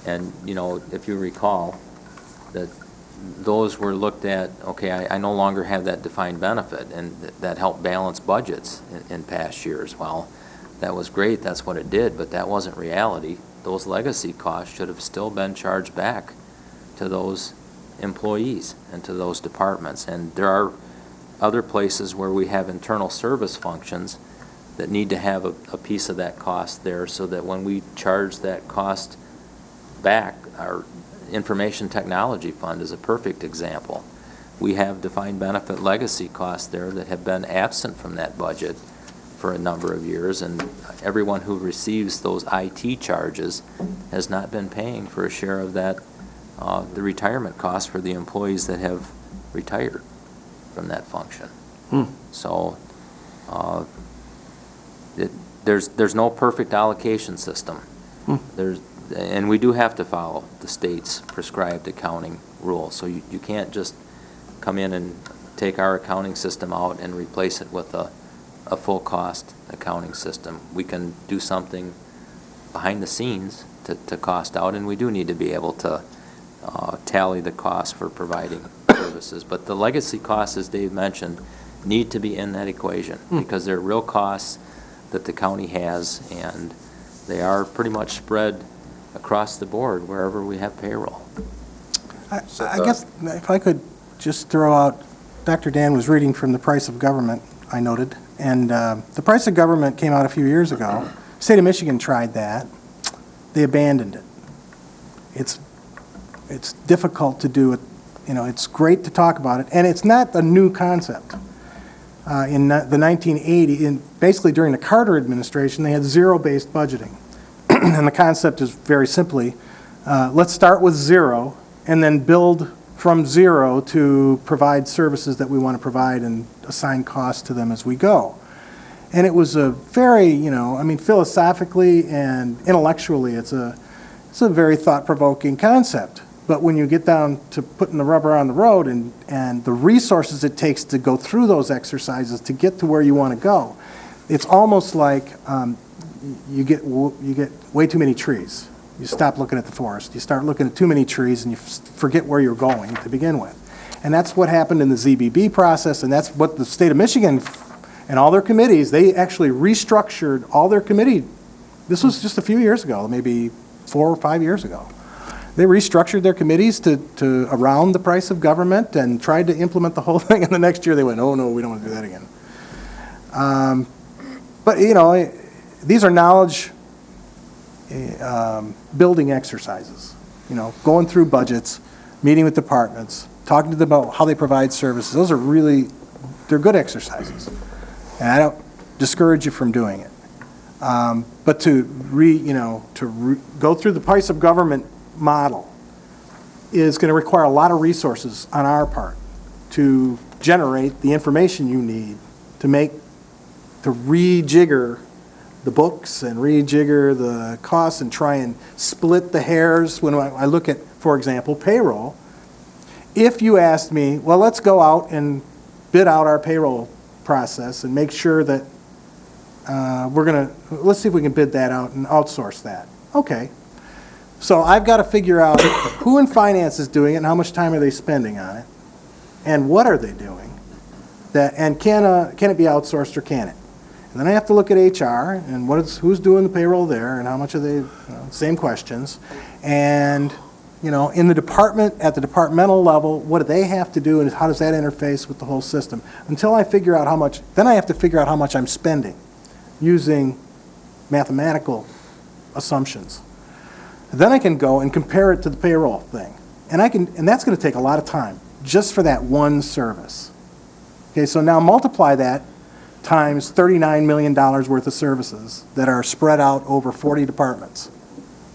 and if you recall, that those were looked at, okay, I no longer have that defined benefit, and that helped balance budgets in past years. Well, that was great, that's what it did, but that wasn't reality. Those legacy costs should have still been charged back to those employees and to those departments. And there are other places where we have internal service functions that need to have a piece of that cost there, so that when we charge that cost back, our information technology fund is a perfect example. We have defined benefit legacy costs there that have been absent from that budget for a number of years, and everyone who receives those IT charges has not been paying for a share of that, the retirement costs for the employees that have retired from that function. So there's no perfect allocation system. And we do have to follow the state's prescribed accounting rules. So you can't just come in and take our accounting system out and replace it with a full cost accounting system. We can do something behind the scenes to cost out, and we do need to be able to tally the cost for providing services. But the legacy costs, as Dave mentioned, need to be in that equation, because they're real costs that the county has, and they are pretty much spread across the board wherever we have payroll. I guess if I could just throw out, Dr. Dan was reading from The Price of Government, I noted, and The Price of Government came out a few years ago. State of Michigan tried that. They abandoned it. It's difficult to do it. It's great to talk about it, and it's not a new concept. In the 1980s, basically during the Carter administration, they had zero-based budgeting. And the concept is very simply, let's start with zero and then build from zero to provide services that we want to provide and assign costs to them as we go. And it was a very, philosophically and intellectually, it's a very thought-provoking concept. But when you get down to putting the rubber on the road and the resources it takes to go through those exercises to get to where you want to go, it's almost like you get way too many trees. You stop looking at the forest. You start looking at too many trees, and you forget where you're going to begin with. And that's what happened in the ZBB process, and that's what the state of Michigan and all their committees, they actually restructured all their committee. This was just a few years ago, maybe 4 or 5 years ago. They restructured their committees to around the price of government and tried to implement the whole thing, and the next year they went, oh no, we don't want to do that again. But these are knowledge building exercises. Going through budgets, meeting with departments, talking to them about how they provide services. Those are they're good exercises, and I don't discourage you from doing it. But to go through the price of government model is going to require a lot of resources on our part. to generate the information you need to rejigger the books and rejigger the costs and try and split the hairs. When I look at, for example, payroll, if you asked me, well, let's go out and bid out our payroll process and make sure that let's see if we can bid that out and outsource that. Okay. So I've got to figure out who in finance is doing it and how much time are they spending on it and what are they doing, and can it be outsourced or can it? And then I have to look at HR and who's doing the payroll there and how much are they, same questions. And, in the department, at the departmental level, what do they have to do and how does that interface with the whole system? Until I figure out how much, then I have to figure out how much I'm spending using mathematical assumptions. Then I can go and compare it to the payroll thing. And that's going to take a lot of time just for that one service. Okay, so now multiply that times $39 million worth of services that are spread out over 40 departments.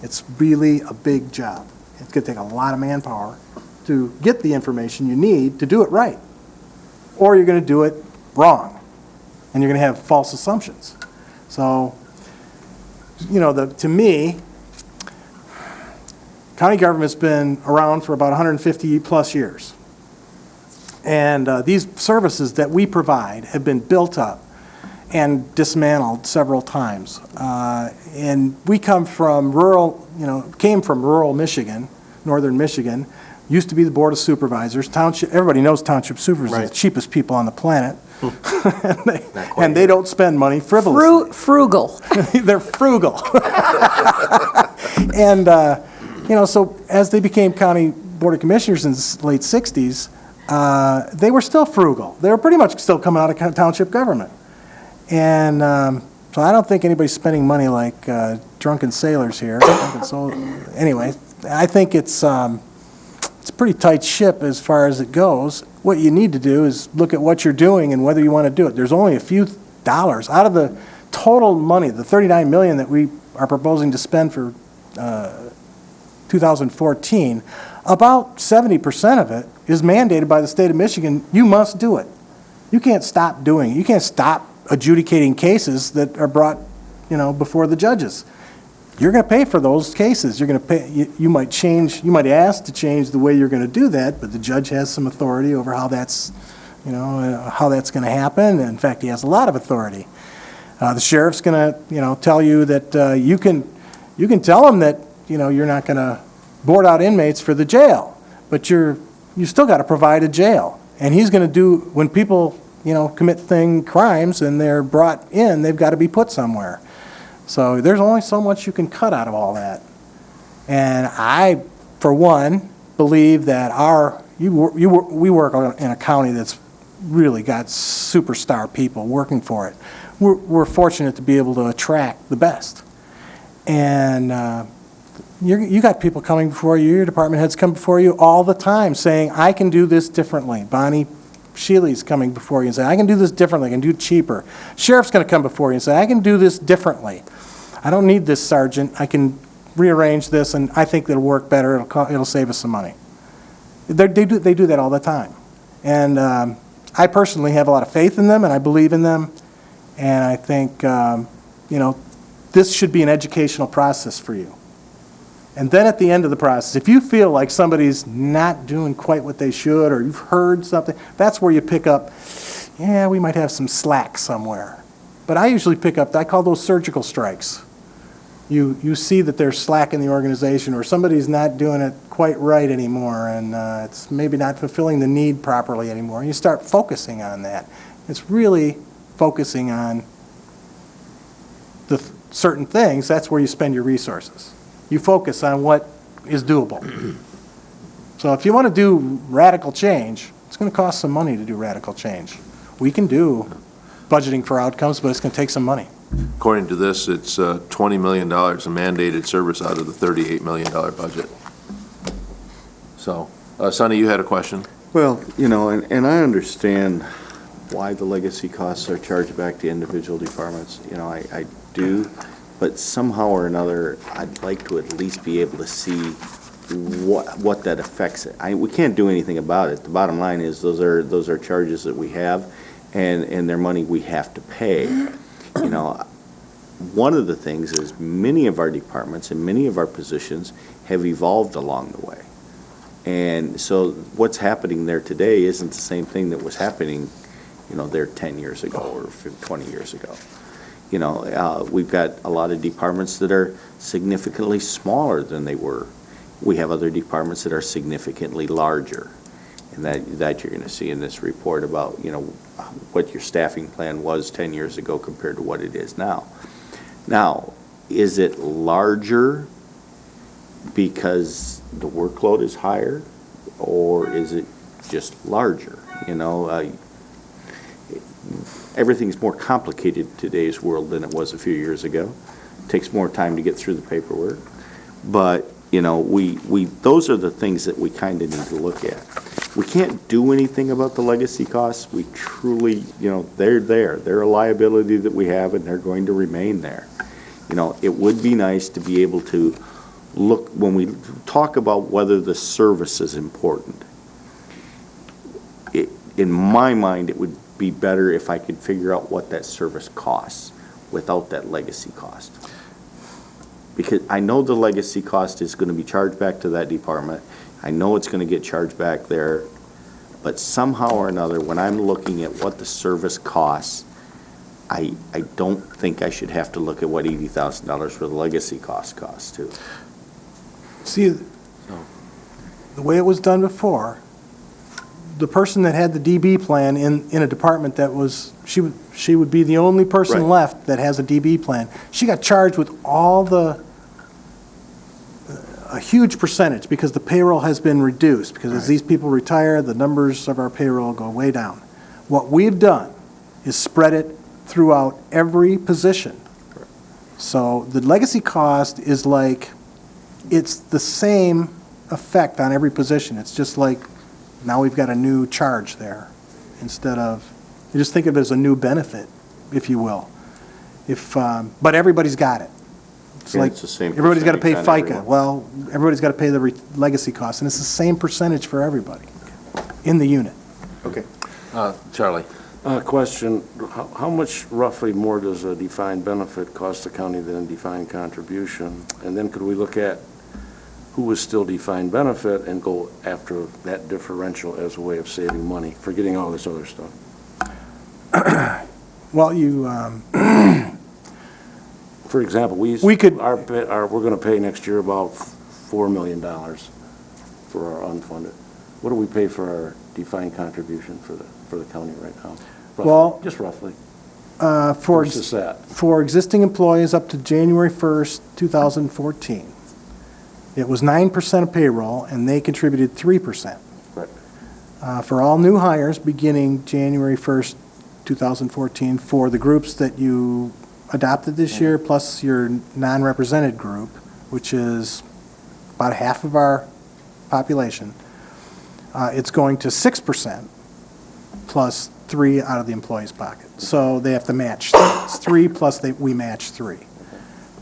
It's really a big job. It's going to take a lot of manpower to get the information you need to do it right. Or you're going to do it wrong, and you're going to have false assumptions. So, to me, county government's been around for about 150 plus years. And these services that we provide have been built up and dismantled several times. And we come from came from rural Michigan, northern Michigan, used to be the Board of Supervisors. Everybody knows township supervisors are the cheapest people on the planet. and they don't spend money frivolously. Frugal. They're frugal. And, so as they became county Board of Commissioners in the late 60s, they were still frugal. They were pretty much still coming out of township government. And so I don't think anybody's spending money like drunken sailors here. Anyway, I think it's a pretty tight ship as far as it goes. What you need to do is look at what you're doing and whether you want to do it. There's only a few dollars. Out of the total money, the $39 million that we are proposing to spend for 2014, about 70% of it is mandated by the state of Michigan. You must do it. You can't stop doing it. You can't stop adjudicating cases that are brought, before the judges. You're going to pay for those cases. You're going to pay. You might ask to change the way you're going to do that, but the judge has some authority over how that's, how that's going to happen. In fact, he has a lot of authority. The sheriff's going to, tell you that you can tell him that, you're not going to board out inmates for the jail, but you still got to provide a jail. And he's going to do, when people, commit crimes and they're brought in, they've got to be put somewhere. So there's only so much you can cut out of all that. And I, for one, believe that we work in a county that's really got superstar people working for it. We're fortunate to be able to attract the best. And you got people coming before you, your department heads come before you all the time saying, I can do this differently. Bonnie Shealy's coming before you and saying, I can do this differently, I can do it cheaper. Sheriff's going to come before you and say, I can do this differently. I don't need this sergeant. I can rearrange this, and I think it'll work better. It'll save us some money. They do that all the time. And I personally have a lot of faith in them, and I believe in them. And I think, this should be an educational process for you. And then at the end of the process, if you feel like somebody's not doing quite what they should, or you've heard something, that's where you pick up, we might have some slack somewhere. But I usually I call those surgical strikes. You see that there's slack in the organization, or somebody's not doing it quite right anymore, and it's maybe not fulfilling the need properly anymore. And you start focusing on that. It's really focusing on the certain things. That's where you spend your resources. You focus on what is doable. So if you want to do radical change, it's going to cost some money to do radical change. We can do budgeting for outcomes, but it's going to take some money. According to this, it's $20 million in mandated service out of the $38 million budget. So, Sonny, you had a question? Well, and I understand why the legacy costs are charged back to individual departments. I do, but somehow or another, I'd like to at least be able to see what that affects it. We can't do anything about it. The bottom line is those are charges that we have, and they're money we have to pay. You know, one of the things is many of our departments and many of our positions have evolved along the way. And so what's happening there today isn't the same thing that was happening, you know, there 10 years ago or 20 years ago. You know, we've got a lot of departments that are significantly smaller than they were. We have other departments that are significantly larger. And that you're going to see in this report about, you know, what your staffing plan was 10 years ago compared to what it is now. Now, is it larger because the workload is higher, or is it just larger? You know, everything's more complicated in today's world than it was a few years ago. It takes more time to get through the paperwork. But, you know, those are the things that we kind of need to look at. We can't do anything about the legacy costs. We truly, you know, they're there. They're a liability that we have, and they're going to remain there. You know, it would be nice to be able to look, when we talk about whether the service is important, in my mind, it would be better if I could figure out what that service costs without that legacy cost. Because I know the legacy cost is going to be charged back to that department. I know it's going to get charged back there. But somehow or another, when I'm looking at what the service costs, I don't think I should have to look at what $80,000 for the legacy costs too. See, the way it was done before, the person that had the DB plan in a department that was, she would be the only person Right. left that has a DB plan. She got charged with a huge percentage because the payroll has been reduced, because as these people retire, the numbers of our payroll go way down. What we've done is spread it throughout every position. So the legacy cost is like, it's the same effect on every position. It's just like, now we've got a new charge there instead of, you just think of it as a new benefit, if you will. But everybody's got it. It's Yeah, like, it's the same everybody's got to pay percentage on FICA. everyone. Well, everybody's got to pay the legacy cost, and it's the same percentage for everybody in the unit. Okay. Charlie? Question, how much roughly more does a defined benefit cost the county than a defined contribution? And then could we look at who is still defined benefit and go after that differential as a way of saving money, forgetting all this other stuff? Well, For example, We could- we're going to pay next year about $4 million for our unfunded. What do we pay for our defined contribution for the county right now? Roughly, Well, just roughly. for Versus that. for existing employees up to January 1st, 2014, it was 9% of payroll, and they contributed 3%. Right. For all new hires beginning January 1st, 2014, for the groups that you adopted this year, plus your non-represented group, which is about half of our population, it's going to 6% plus 3 out of the employee's pocket. So they have to match. It's 3 plus we match 3.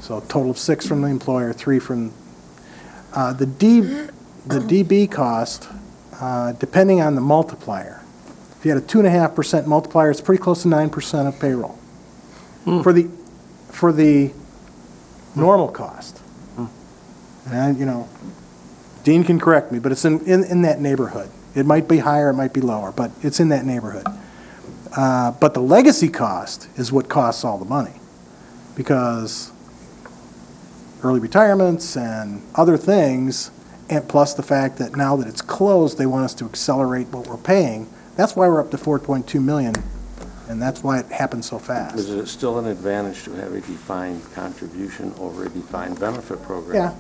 So a total of 6 from the employer, 3 from the DB cost, depending on the multiplier. If you had a 2.5% multiplier, it's pretty close to 9% of payroll. For the normal cost. And, you know, Dean can correct me, but it's in that neighborhood. It might be higher, it might be lower, but it's in that neighborhood. But the legacy cost is what costs all the money, because early retirements and other things, and plus the fact that now that it's closed, they want us to accelerate what we're paying. That's why we're up to 4.2 million, and that's why it happened so fast. Is it still an advantage to have a defined contribution over a defined benefit program? Yeah.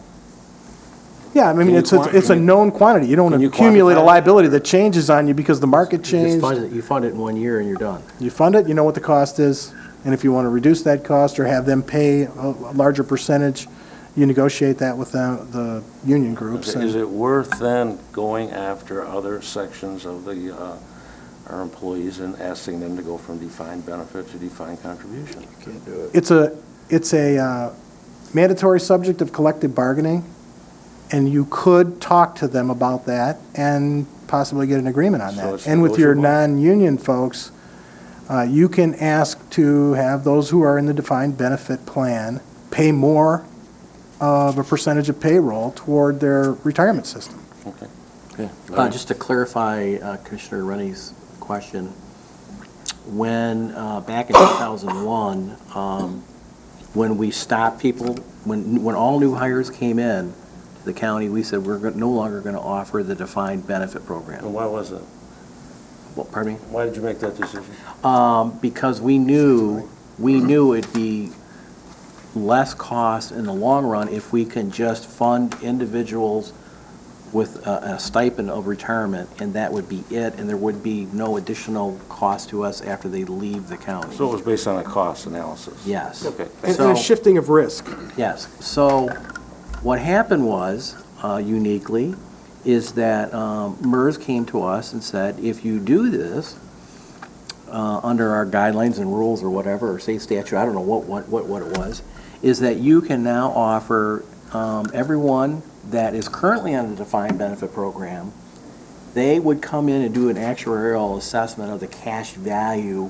Yeah, I mean, Can you it's a known quantity. You don't Can you accumulate a quantify it? liability that changes on you because the market changed. You fund it in 1 year and you're done. You fund it, you know what the cost is, and if you want to reduce that cost or have them pay a larger percentage, you negotiate that with the union groups. Is it worth then going after other sections of our employees and asking them to go from defined benefit to defined contribution? It's a mandatory subject of collective bargaining, And you could talk to them about that and possibly get an agreement on So that. it's And with your negotiable? non-union folks, you can ask to have those who are in the defined benefit plan pay more of a percentage of payroll toward their retirement system. Just to clarify Commissioner Rennie's question, when, back in 2001, when we stopped people, when all new hires came in to the county, we said we're no longer going to offer the defined benefit program. And why was it? Well, pardon me? Why did you make that decision? Because we knew it'd be less cost in the long run if we can just fund individuals with a stipend of retirement, and that would be it, and there would be no additional cost to us after they leave the county. So it was based on a cost analysis? Yes. Okay. And So- a shifting of risk. Yes. So what happened was, uniquely, is that MERS came to us and said, if you do this, under our guidelines and rules or whatever, or state statute, I don't know what it was, is that you can now offer everyone that is currently on the defined benefit program, they would come in and do an actuarial assessment of the cash value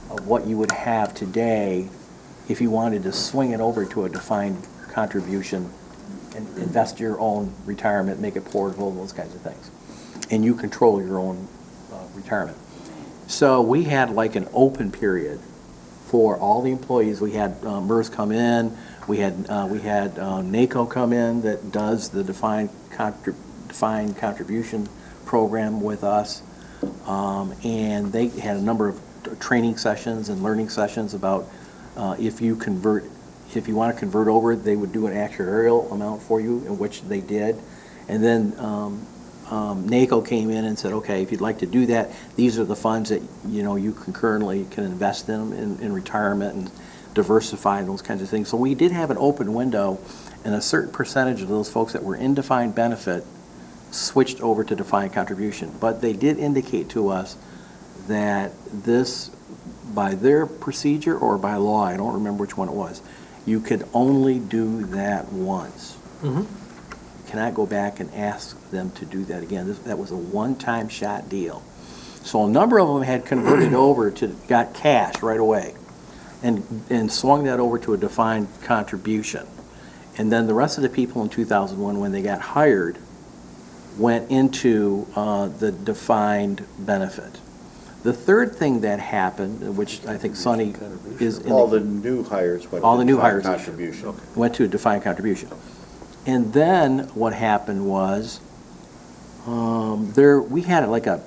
of what you would have today if you wanted to swing it over to a defined contribution and invest your own retirement, make it portable, those kinds of things. And you control your own retirement. So we had like an open period for all the employees. We had MERS come in, we had NACO come in that does the defined contribution program with us. And they had a number of training sessions and learning sessions about if you want to convert over, they would do an actuarial amount for you, in which they did. And then NACO came in and said, okay, if you'd like to do that, these are the funds that, you concurrently can invest in them in retirement and diversify and those kinds of things. So we did have an open window, and a certain percentage of those folks that were in defined benefit switched over to defined contribution. But they did indicate to us that this, by their procedure or by law, I don't remember which one it was, you could only do that once. You cannot go back and ask them to do that again. That was a one-time shot deal. So a number of them had converted over got cash right away and swung that over to a defined contribution. And then the rest of the people in 2001, when they got hired, went into the defined benefit. The third thing that happened, which I think Sonny is... All the new hires went All the to new defined hires. contribution. Went to a defined contribution. And then what happened was, we had like an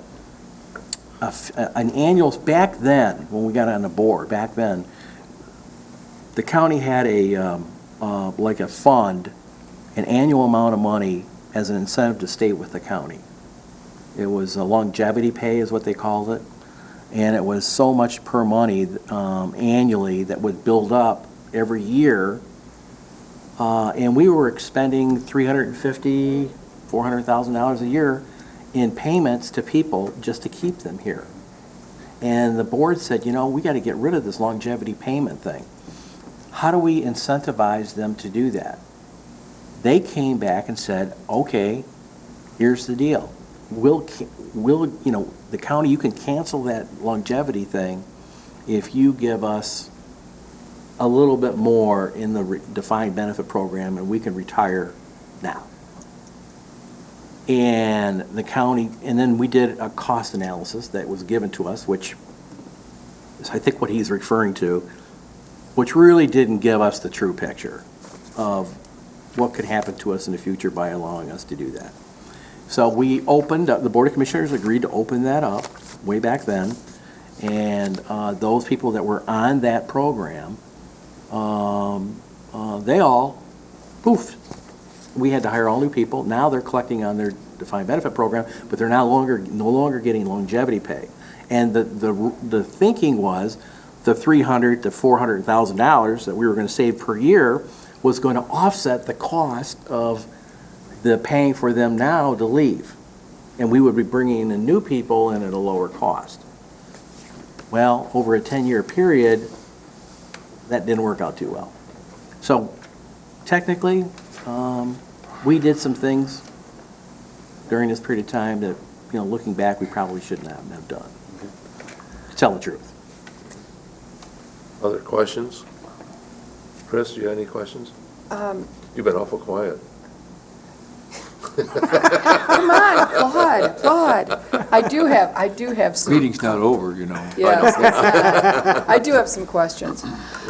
annual, back then, when we got on the board, back then, the county had like a fund, an annual amount of money as an incentive to stay with the county. It was a longevity pay is what they called it. And it was so much per money annually that would build up every year. And we were expending $350,000, $400,000 a year in payments to people just to keep them here. And the board said, we got to get rid of this longevity payment thing. How do we incentivize them to do that? They came back and said, okay, here's the deal. The county, you can cancel that longevity thing if you give us a little bit more in the defined benefit program, and we can retire now. And the county, and then we did a cost analysis that was given to us, which is I think what he's referring to, which really didn't give us the true picture of what could happen to us in the future by allowing us to do that. So we opened up, the Board of Commissioners agreed to open that up way back then, and those people that were on that program, they all poofed. We had to hire all new people. Now they're collecting on their defined benefit program, but they're no longer getting longevity pay. And the thinking was the $300,000 to $400,000 that we were going to save per year was going to offset the cost of the paying for them now to leave. And we would be bringing in new people in at a lower cost. Well, over a 10-year period, that didn't work out too well. So technically, we did some things during this period of time that, looking back, we probably shouldn't have done, to tell the truth. Other questions? Chris, do you have any questions? You've been awful quiet. Come on, God. I do have some. Meeting's not over, you know. Yes, I do have some questions,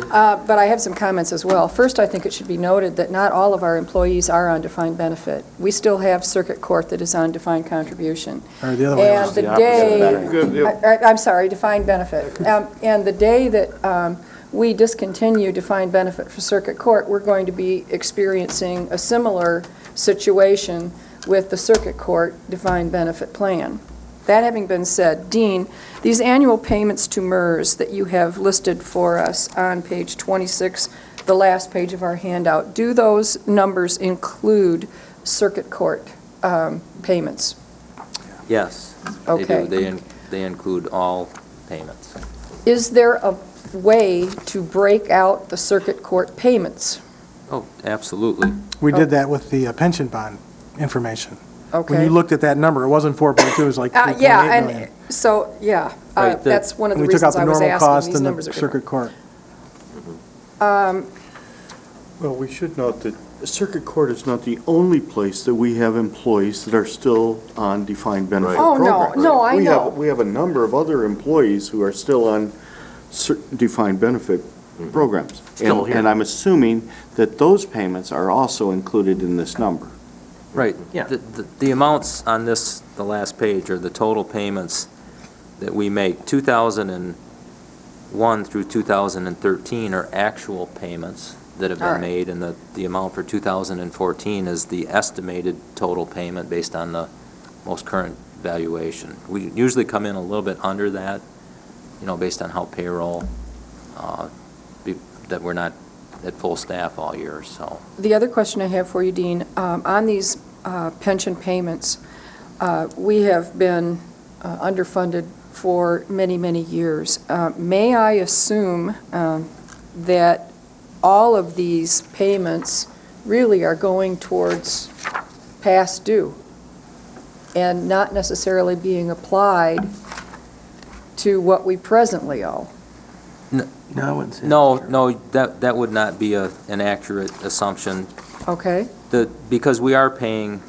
but I have some comments as well. First, I think it should be noted that not all of our employees are on defined benefit. We still have circuit court that is on defined contribution. Or the other way around. And the opposite. day, I'm sorry, defined benefit. And the day that we discontinue defined benefit for circuit court, we're going to be experiencing a similar situation with the circuit court defined benefit plan. That having been said, Dean, these annual payments to MERS that you have listed for us on page 26, the last page of our handout, do those numbers include circuit court payments? Yes, they Okay. do. They include all payments. Is there a way to break out the circuit court payments? Oh, absolutely. We did that with the pension bond information. When Okay. you looked at that number, it wasn't 4.2, it was like 3.8 Yeah, million. and so, yeah, Right, the- that's one of And the we took out reasons the I was normal asking. cost These and numbers the are different. circuit court. Well, we should note that circuit court is not the only place that we have employees that are still on defined benefit Right. Oh, no, programs. no, I We have- know. We have a number of other employees who are still on defined benefit programs. Still here. And I'm assuming that those payments are also included in this number. Right. Yeah. The amounts on this, the last page, are the total payments that we make. 2001 through 2013 are actual payments that have All been right. made, and the amount for 2014 is the estimated total payment based on the most current valuation. We usually come in a little bit under that, based on how payroll, that we're not at full staff all year, so. The other question I have for you, Dean, on these pension payments, we have been underfunded for many, many years. May I assume that all of these payments really are going towards past due and not necessarily being applied to what we presently owe? No, I wouldn't say. No, that would not be an accurate assumption. Okay? Because we are paying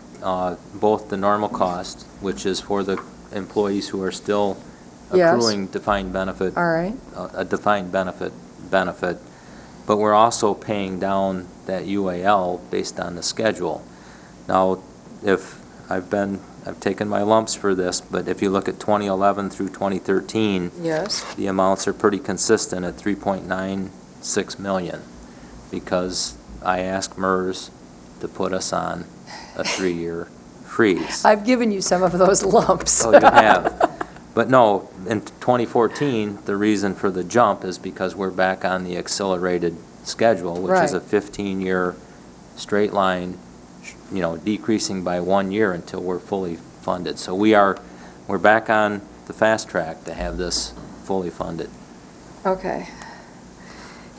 both the normal cost, which is for the employees who are still Yes. accruing defined benefit, All right. a defined benefit, but we're also paying down that UAL based on the schedule. Now, if I've taken my lumps for this, but if you look at 2011 through 2013, Yes. the amounts are pretty consistent at 3.96 million, because I asked MERS to put us on a 3-year freeze. I've given you some of those lumps. Oh, you have. But no, in 2014, the reason for the jump is because we're back on the accelerated schedule, which is a Right. 15-year straight line, decreasing by 1 year until we're fully funded. So we're back on the fast track to have this fully funded. Okay.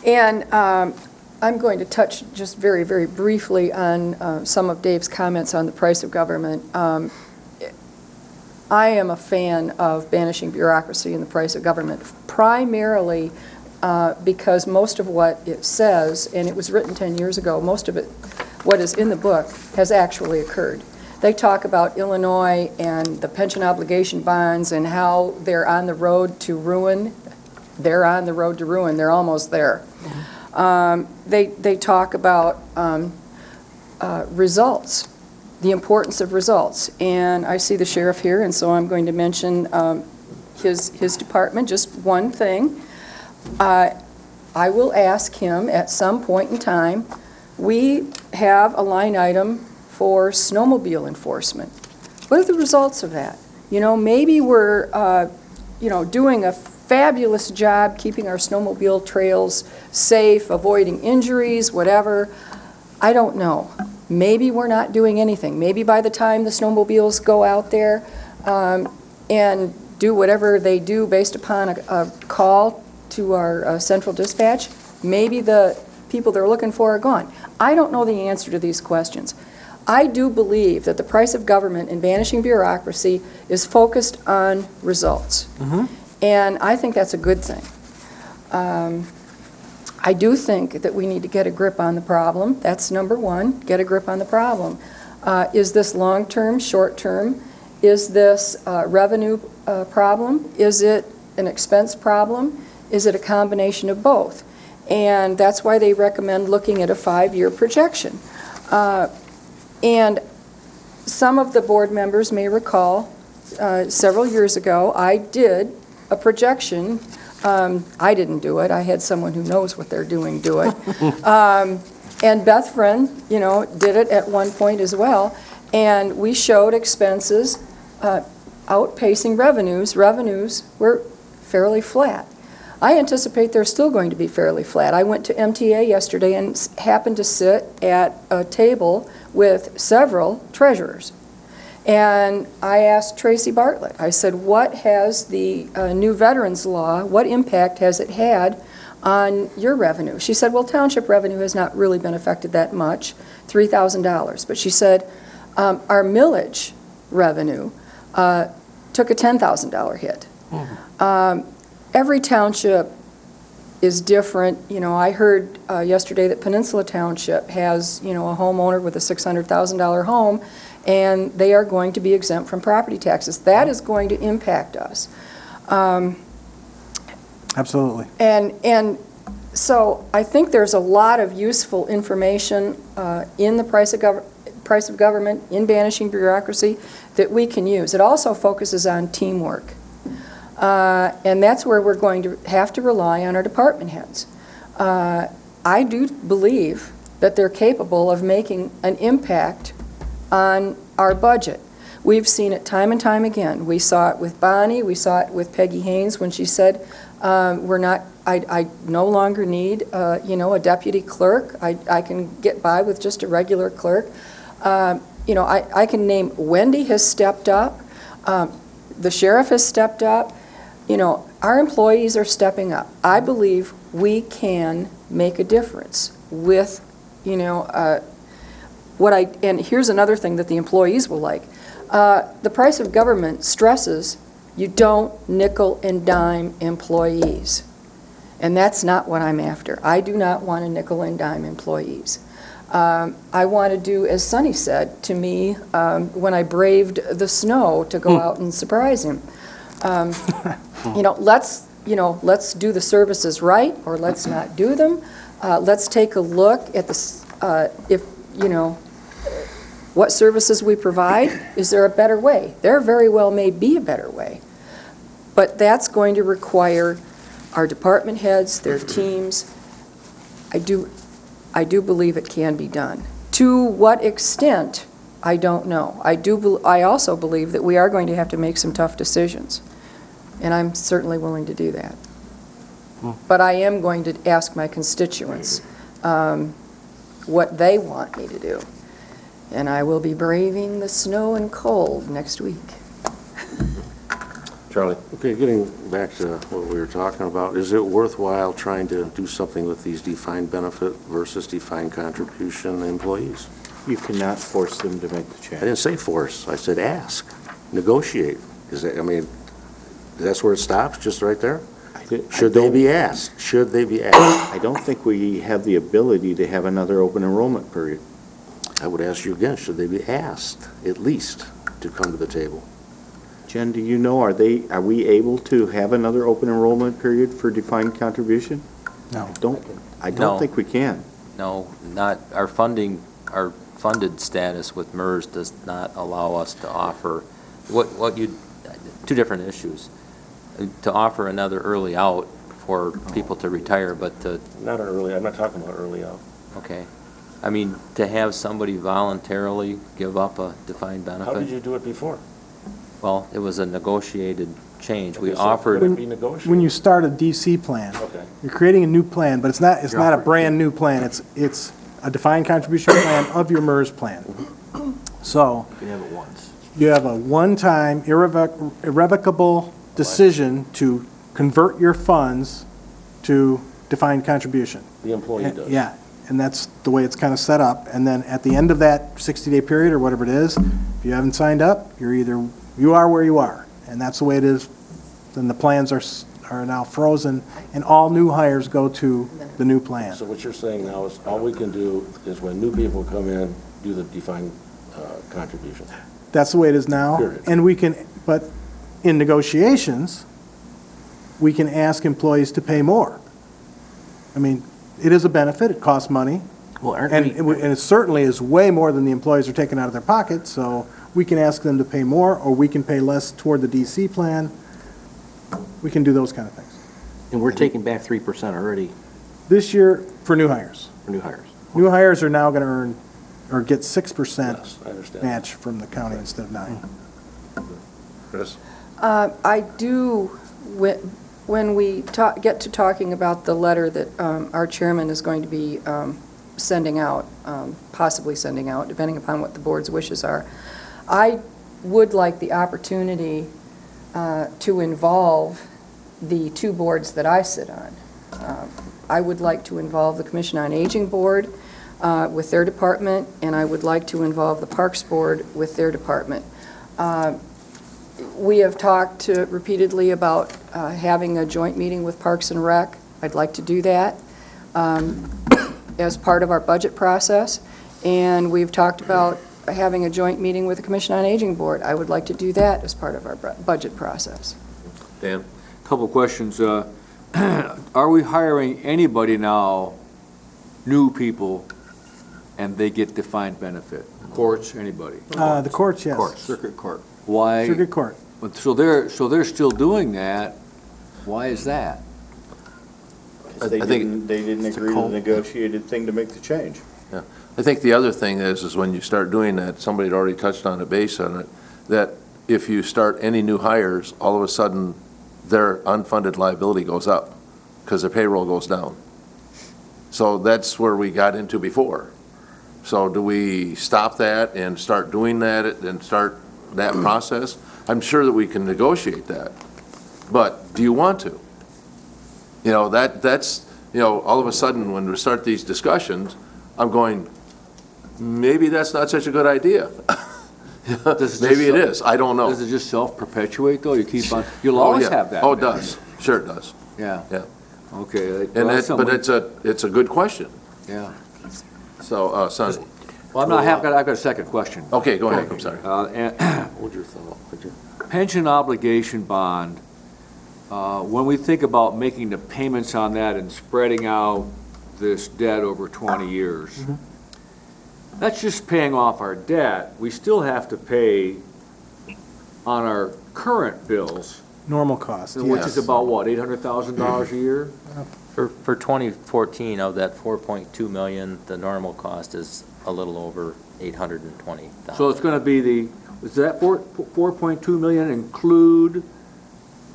And I'm going to touch just very, very briefly on some of Dave's comments on the price of government. I am a fan of banishing bureaucracy in the price of government, primarily because most of what it says, and it was written 10 years ago, most of it, what is in the book, has actually occurred. They talk about Illinois and the pension obligation bonds and how they're on the road to ruin. They're on the road to ruin. They're almost there. They talk about results, the importance of results. And I see the sheriff here, and so I'm going to mention his department, just one thing. I will ask him at some point in time, we have a line item for snowmobile enforcement. What are the results of that? Maybe we're, doing a fabulous job keeping our snowmobile trails safe, avoiding injuries, whatever. I don't know. Maybe we're not doing anything. Maybe by the time the snowmobiles go out there and do whatever they do based upon a call to our central dispatch, maybe the people they're looking for are gone. I don't know the answer to these questions. I do believe that the price of government in banishing bureaucracy is focused on results. And I think that's a good thing. I do think that we need to get a grip on the problem. That's number one, get a grip on the problem. Is this long-term, short-term? Is this a revenue problem? Is it an expense problem? Is it a combination of both? And that's why they recommend looking at a 5-year projection. And some of the board members may recall, several years ago, I did a projection. I didn't do it. I had someone who knows what they're doing do it. And Beth Friend, you know, did it at one point as well. And we showed expenses outpacing revenues. Revenues were fairly flat. I anticipate they're still going to be fairly flat. I went to MTA yesterday and happened to sit at a table with several treasurers. And I asked Tracy Bartlett, I said, what has the new veterans law, what impact has it had on your revenue? She said, well, township revenue has not really been affected that much, $3,000. But she said, our millage revenue took a $10,000 hit. Every township is different. You know, I heard yesterday that Peninsula Township has, you know, a homeowner with a $600,000 home, and they are going to be exempt from property taxes. That is going to impact us. Absolutely. And so I think there's a lot of useful information in the price of government, in banishing bureaucracy, that we can use. It also focuses on teamwork. And that's where we're going to have to rely on our department heads. I do believe that they're capable of making an impact on our budget. We've seen it time and time again. We saw it with Bonnie, we saw it with Peggy Haynes when she said, I no longer need, you know, a deputy clerk. I can get by with just a regular clerk. You know, I can name Wendy has stepped up. The sheriff has stepped up. You know, our employees are stepping up. I believe we can make a difference with, you know, and here's another thing that the employees will like. The price of government stresses you don't nickel and dime employees. And that's not what I'm after. I do not want to nickel and dime employees. I want to do, as Sonny said to me when I braved the snow to go out and surprise him. You know, let's do the services right, or let's not do them. Let's take a look at what services we provide. Is there a better way? There very well may be a better way. But that's going to require our department heads, their teams. I do believe it can be done. To what extent, I don't know. I also believe that we are going to have to make some tough decisions. And I'm certainly willing to do that. But I am going to ask my constituents what they want me to do. And I will be braving the snow and cold next week. Charlie? Okay, getting back to what we were talking about, is it worthwhile trying to do something with these defined benefit versus defined contribution employees? You cannot force them to make the I change. didn't say force, I said ask, negotiate. Is that, I mean, that's where it stops, just right there? Should they be asked? Should they be asked? I don't think we have the ability to have another open enrollment period. I would ask you again, should they be asked, at least, to come to the table? Jen, do you know, are we able to have another open enrollment period for defined contribution? No. I No. don't think we can. No, not, our funded status with MERS does not allow us to offer, two different issues. To offer another early out for people to retire, but to, Not early, I'm not talking about early out. okay. I mean, to have somebody voluntarily give up a defined benefit. How did you do it before? Well, it was a negotiated change. We Okay, so offered. would it be negotiated? When you start a DC plan, Okay. you're creating a new plan, but it's not a brand-new plan. It's a defined contribution plan of your MERS plan. So You can have it once. you have a one-time irrevocable decision to convert your funds to defined contribution. The employee does. Yeah, and that's the way it's kind of set up. And then at the end of that 60-day period, or whatever it is, if you haven't signed up, you are where you are. And that's the way it is. Then the plans are now frozen, and all new hires go to the new plan. So what you're saying now is all we can do is when new people come in, do the defined contribution. That's the way it is now. Period. And we can, but in negotiations, we can ask employees to pay more. I mean, it is a benefit, it costs money, Well, aren't and we, it certainly is way more than the employees are taking out of their pocket, so we can ask them to pay more, or we can pay less toward the DC plan. We can do those kind of things. and we're taking back 3% already This year, for new hires. for new hires. New hires are now going to earn, or get 6% Yes, I understand. match from the county instead of 9%. Chris? I do, when we get to talking about the letter that our chairman is going to be sending out, possibly sending out, depending upon what the board's wishes are, I would like the opportunity to involve the two boards that I sit on. I would like to involve the Commission on Aging Board with their department, and I would like to involve the Parks Board with their department. We have talked repeatedly about having a joint meeting with Parks and Rec. I'd like to do that as part of our budget process. And we've talked about having a joint meeting with the Commission on Aging Board. I would like to do that as part of our budget process. Dan? Couple of questions. Are we hiring anybody now, new people, and they get defined benefit? Courts, anybody? The courts, yes. Courts. Circuit Court. Why? Circuit Court. So they're still doing that. Why is that? They I think- didn't agree to the negotiated thing to make the change. I think the other thing is when you start doing that, somebody had already touched on it, based on it, that if you start any new hires, all of a sudden, their unfunded liability goes up because their payroll goes down. So that's where we got into before. So do we stop that and start doing that and start that process? I'm sure that we can negotiate that, but do you want to? You know, that's, you know, all of a sudden, when we start these discussions, I'm going, maybe that's not such a good idea. Maybe it is, I don't know. Does it just self-perpetuate, though? You keep on, you'll always yeah. have that. Oh, it does, sure it does, Yeah. yeah. Okay. And but it's a good question, Yeah. so, Sonny. Well, I've got a second question. Okay, go ahead, I'm sorry. Hold your thought, would you? Pension obligation bond, when we think about making the payments on that and spreading out this debt over 20 years, that's just paying off our debt. We still have to pay on our current bills, Normal cost, which yes. is about, what, $800,000 a year? For 2014, of that 4.2 million, the normal cost is a little over 820,000. So it's going to be does that 4.2 million include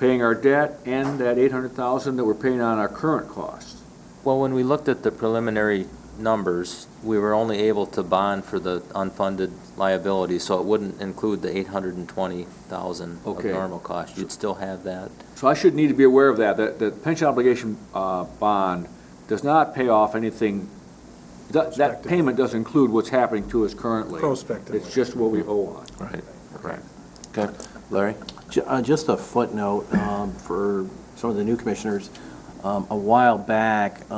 paying our debt and that 800,000 that we're paying on our current cost? Well, when we looked at the preliminary numbers, we were only able to bond for the unfunded liability, so it wouldn't include the 820,000 of Okay. normal cost. You'd still have that. So I should need to be aware of that the pension obligation bond does not pay off anything, that payment doesn't include what's happening to us currently. Prospectively. It's just what we owe on. Right. Okay, Larry? Just a footnote for some of the new commissioners. A while back,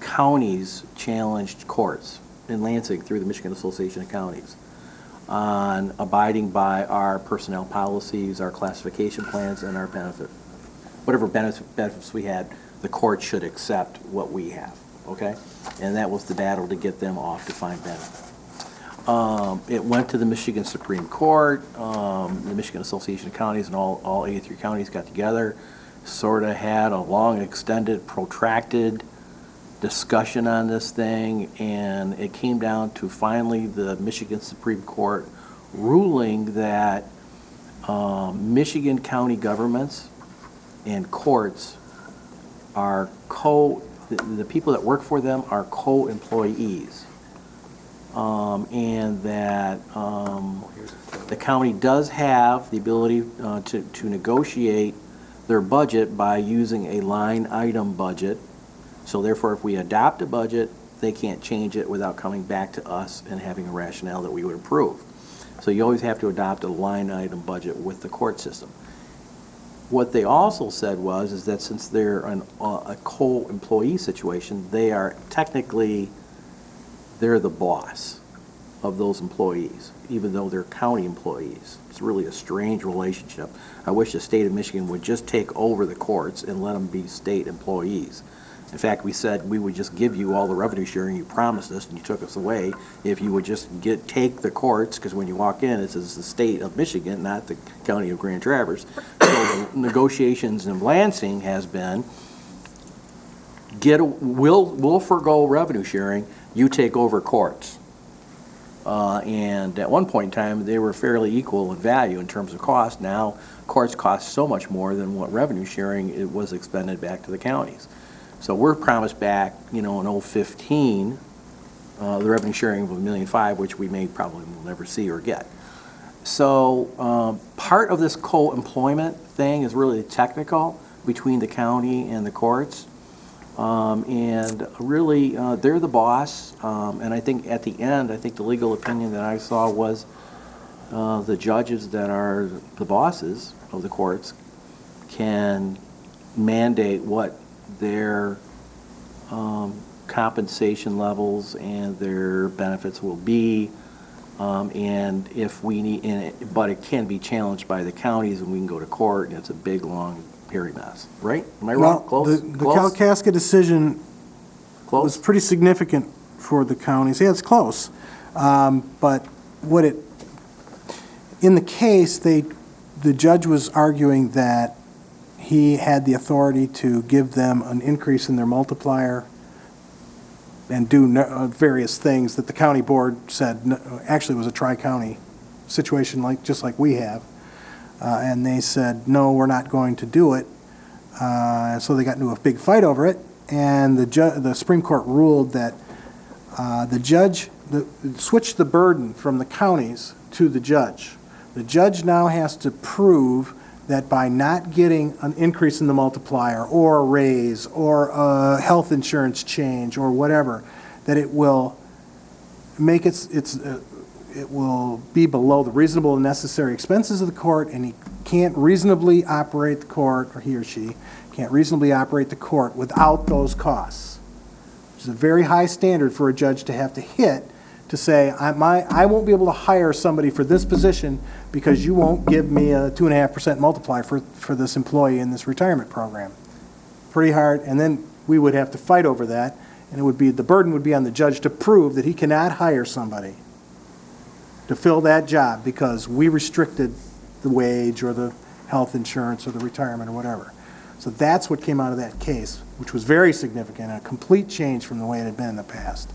counties challenged courts in Lansing through the Michigan Association of Counties on abiding by our personnel policies, our classification plans, and our whatever benefits we had, the court should accept what we have, okay? And that was the battle to get them off defined benefit. It went to the Michigan Supreme Court, the Michigan Association of Counties, and all 83 counties got together, sort of had a long, extended, protracted discussion on this thing, and it came down to finally the Michigan Supreme Court ruling that Michigan county governments and courts are the people that work for them are co-employees. And that the county does have the ability to negotiate their budget by using a line item budget. So therefore, if we adopt a budget they can't change it without coming back to us and having a rationale that we would approve. So you always have to adopt a line item budget with the court system. What they also said is that since they're a co-employee situation, they are technically, they're the boss of those employees, even though they're county employees. It's really a strange relationship. I wish the state of Michigan would just take over the courts and let them be state employees. In fact, we said we would just give you all the revenue sharing you promised us, and you took us away, if you would just take the courts, because when you walk in, it says the state of Michigan, not the county of Grand Traverse. So the negotiations in Lansing has been, we'll forgo revenue sharing, you take over courts. And at one point in time, they were fairly equal in value in terms of cost. Now, courts cost so much more than what revenue sharing it was expended back to the counties. So we're promised back, in 2015, the revenue sharing of $1.5 million, which we may probably will never see or get. So part of this co-employment thing is really technical between the county and the courts. And really, they're the boss. And I think at the end, the legal opinion that I saw was the judges that are the bosses of the courts can mandate what their compensation levels and their benefits will be. And if we need, but it can be challenged by the counties, and we can go to court, and it's a big, long, hairy mess. Right? Am I wrong? Well, Close? the Close? Kalkaska decision was Close? pretty significant for the counties. Yeah, it's close. But in the case, the judge was arguing that he had the authority to give them an increase in their multiplier and do various things that the county board said, actually it was a tri-county situation just like we have. And they said, no, we're not going to do it. So they got into a big fight over it. And the Supreme Court ruled that the judge switched the burden from the counties to the judge. The judge now has to prove that by not getting an increase in the multiplier or a raise or a health insurance change or whatever, that it will make it will be below the reasonable and necessary expenses of the court, and he can't reasonably operate the court, or he or she can't reasonably operate the court without those costs. Which is a very high standard for a judge to have to hit to say, I won't be able to hire somebody for this position because you won't give me a 2.5% multiplier for this employee in this retirement program. Pretty hard, and then we would have to fight over that, and the burden would be on the judge to prove that he cannot hire somebody to fill that job because we restricted the wage or the health insurance or the retirement or whatever. So that's what came out of that case, which was very significant, a complete change from the way it had been in the past.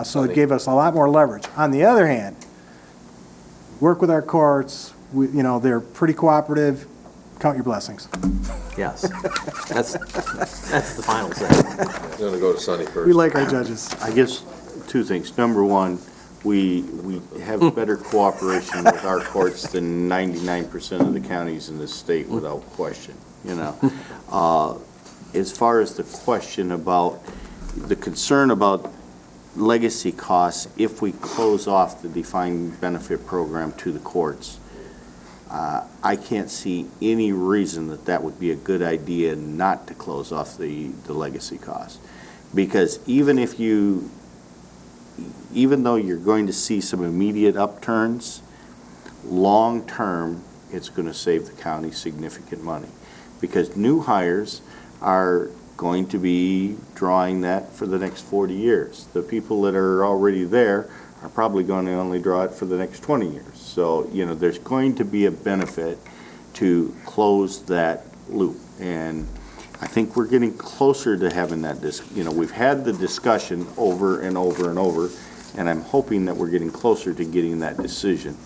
So it gave us a lot more leverage. On the other hand, work with our courts, they're pretty cooperative. Count your blessings. Yes. That's the final say. I'm going to go to Sonny first. We like our judges. I guess two things. Number one, we have better cooperation with our courts than 99% of the counties in this state without question, As far as the question about, the concern about legacy costs if we close off the defined benefit program to the courts, I can't see any reason that would be a good idea not to close off the legacy costs. Because even though you're going to see some immediate upturns, long-term, it's going to save the county significant money. Because new hires are going to be drawing that for the next 40 years. The people that are already there are probably going to only draw it for the next 20 years. So, there's going to be a benefit to close that loop. And I think we're getting closer to having that, we've had the discussion over and over and over, and I'm hoping that we're getting closer to getting that decision.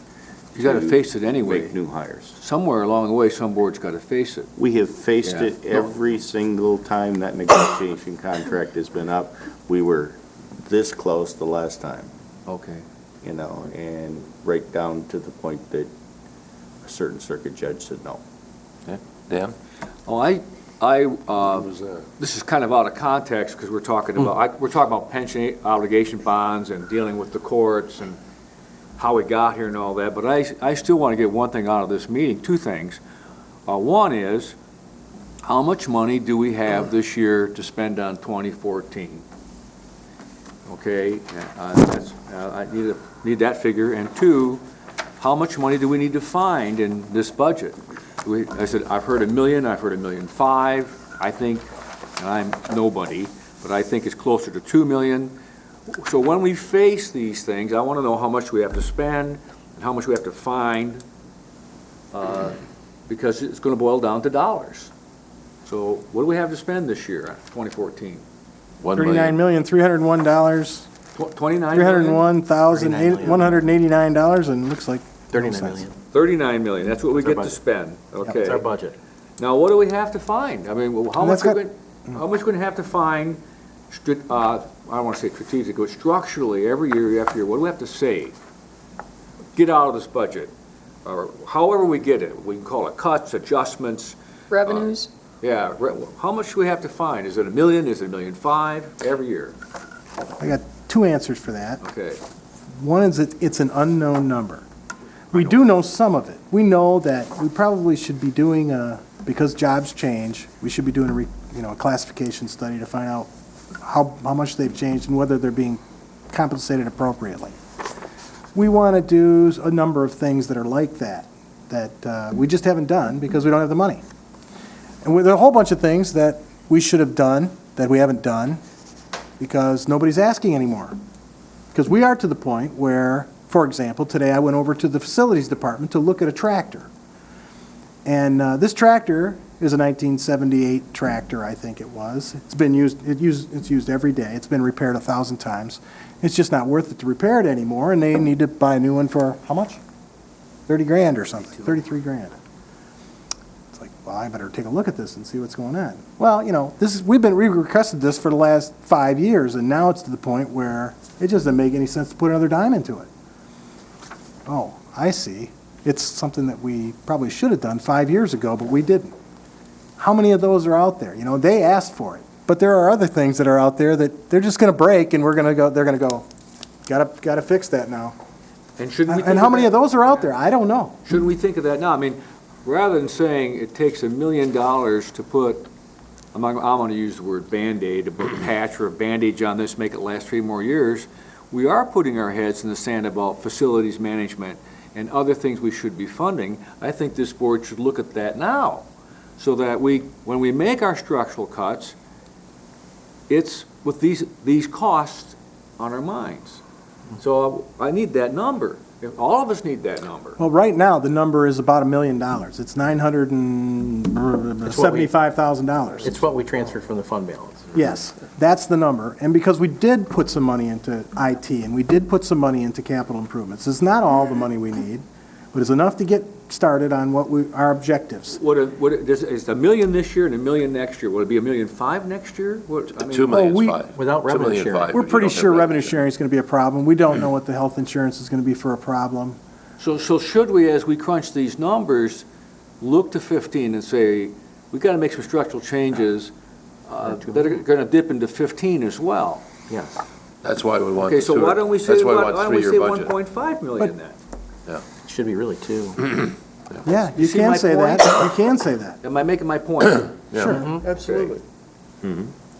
You got to face it anyway. Make new hires. Somewhere along the way, some board's got to face it. We have faced Yeah. it every single time that negotiation contract has been up. We were this close the last time, Okay. and right down to the point that a certain circuit judge said no. Dan? Oh, I This is kind of out of context, because we're talking about pension obligation bonds and dealing with the courts and how we got here and all that, but I still want to get one thing out of this meeting, two things. One is, how much money do we have this year to spend on 2014? Okay, I need that figure. And two, how much money do we need to find in this budget? I said, I've heard $1 million, I've heard $1.5 million. I think, and I'm nobody, but I think it's closer to $2 million. So when we face these things, I want to know how much we have to spend and how much we have to find, because it's going to boil down to dollars. So what do we have to spend this year, 2014? $39,301, $29 million? $301,189, and looks like $39 million. $39 million, that's what we That's get our to budget. spend, okay. It's our budget. Now, what do we have to find? I mean, how And much that's we're going to have to find, I don't want to say strategic, but structurally, every year after year, what do we have to save? Get out of this budget, or however we get it. We can call it cuts, adjustments. Revenues? Yeah, how much do we have to find? Is it $1 million? Is it $1.5 million? Every year, I got two answers for that. okay. One is it's an unknown number. We do know some of it. We know that we probably should be doing because jobs change, we should be doing a classification study to find out how much they've changed and whether they're being compensated appropriately. We want to do a number of things that are like that we just haven't done because we don't have the money. And there are a whole bunch of things that we should have done that we haven't done because nobody's asking anymore. Because we are to the point where, for example, today I went over to the facilities department to look at a tractor. And this tractor is a 1978 tractor, I think it was. It's been used, it's used every day. It's been repaired 1,000 times. It's just not worth it to repair it anymore, and they need to buy a new one for how much? 30 grand or something, 33 grand. It's like, well, I better take a look at this and see what's going on. Well, we've requested this for the last 5 years, and now it's to the point where it just doesn't make any sense to put another dime into it. Oh, I see. It's something that we probably should have done 5 years ago, but we didn't. How many of those are out there? They asked for it. But there are other things that are out there that they're just going to break, and they're going to go, gotta fix that now. And shouldn't we? And how many of those are out there? I don't know. Shouldn't we think of that now? I mean, rather than saying it takes $1 million to put, I'm going to use the word Band-Aid, to put a patch or a bandage on this, make it last 3 more years, we are putting our heads in the sand about facilities management and other things we should be funding. I think this board should look at that now, so that when we make our structural cuts, it's with these costs on our minds. So I need that number. All of us need that number. Well, right now, the number is about $1 million. It's $975,000. It's what we transferred from the fund balance. Yes, that's the number. And because we did put some money into IT, and we did put some money into capital improvements, it's not all the money we need, but it's enough to get started on our objectives. Is $1 million this year and $1 million next year? Will it be $1.5 million next year? $2.5 million. Without revenue sharing. We're pretty sure revenue sharing is going to be a problem. We don't know what the health insurance is going to be for a problem. So should we, as we crunch these numbers, look to 15 and say, we've got to make some structural changes that are going to dip into 15 as well? Yes. That's why we want Okay, so why don't we say, that's why we why want don't we say three-year budget. 1.5 million then? It should be really 2. Yeah, you see can my say point? that. You can say that. Am I making my point? Yeah. Absolutely.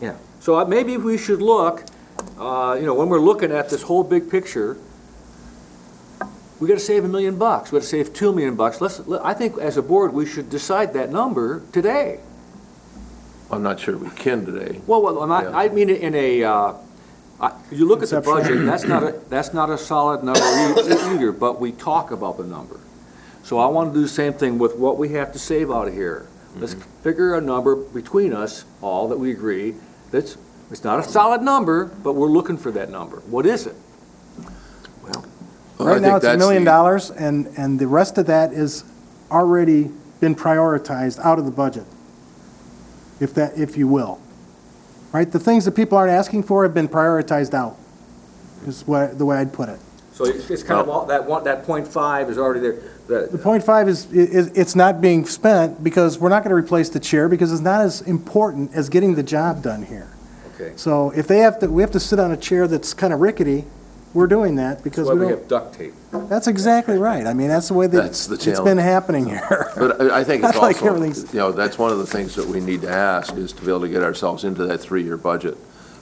Yeah. So maybe we should look, when we're looking at this whole big picture, we got to save $1 million. We got to save $2 million. I think as a board, we should decide that number today. I'm not sure we can today. Well, I mean it in a, you look at the Conceptual. budget, that's not a solid number either, but we talk about the number. So I want to do the same thing with what we have to save out of here. Let's figure a number between us all that we agree it's not a solid number, but we're looking for that number. What is it? Right now, it's $1 million, and the rest of that is already been prioritized out of the budget, if you will. Right? The things that people aren't asking for have been prioritized out, is the way I'd put it. So it's kind of, all that .5 is already there. The .5 is, it's not being spent because we're not going to replace the chair because it's not as important as getting the job done here. Okay. So if we have to sit on a chair that's kind of rickety, we're doing that because That's why we we don't. have duct tape. That's exactly right. I mean, that's the way that That's the it's challenge. been happening here. But I think it's Not like also, everything's- that's one of the things that we need to ask, is to be able to get ourselves into that 3-year budget.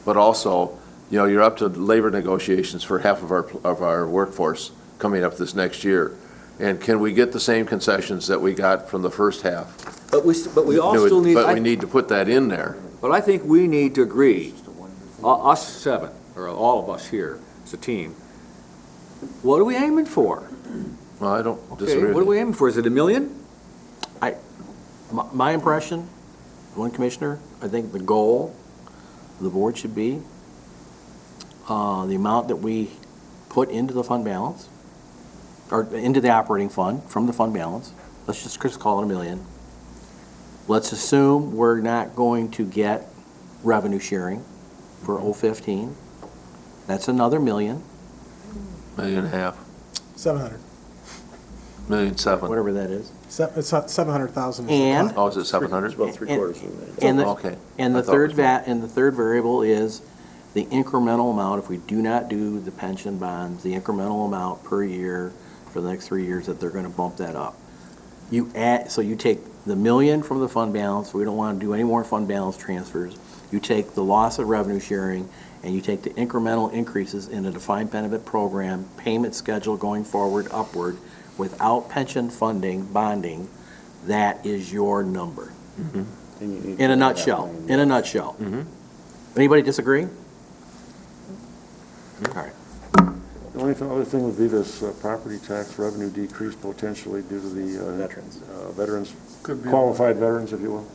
But also, you're up to labor negotiations for half of our workforce coming up this next year. And can we get the same concessions that we got from the first half? But we all still need. But we need to put that in there. But I think we need to agree, us 7, or all of us here, as a team, what are we aiming for? Well, I don't Okay, disagree what are with we you. aiming for? Is it $1 million? My impression, one commissioner, I think the goal of the board should be the amount that we put into the fund balance, or into the operating fund from the fund balance. Let's just call it $1 million. Let's assume we're not going to get revenue sharing for 015. That's another $1 million, $1.5 million, 700. $1.7 million. whatever that is. It's 700,000. And- Oh, is it 700? About three-quarters of a million. And the, Okay. and the I thought it was more. and the third variable is the incremental amount, if we do not do the pension bonds, the incremental amount per year for the next 3 years that they're gonna bump that up. So you take the $1 million from the fund balance, we don't wanna do any more fund balance transfers. You take the loss of revenue sharing, and you take the incremental increases in a defined benefit program, payment schedule going forward upward, without pension funding, bonding, that is your number. In a nutshell, in a nutshell. Anybody disagree? All right. The only other thing would be this property tax revenue decrease potentially due to the veterans, qualified veterans, if you will.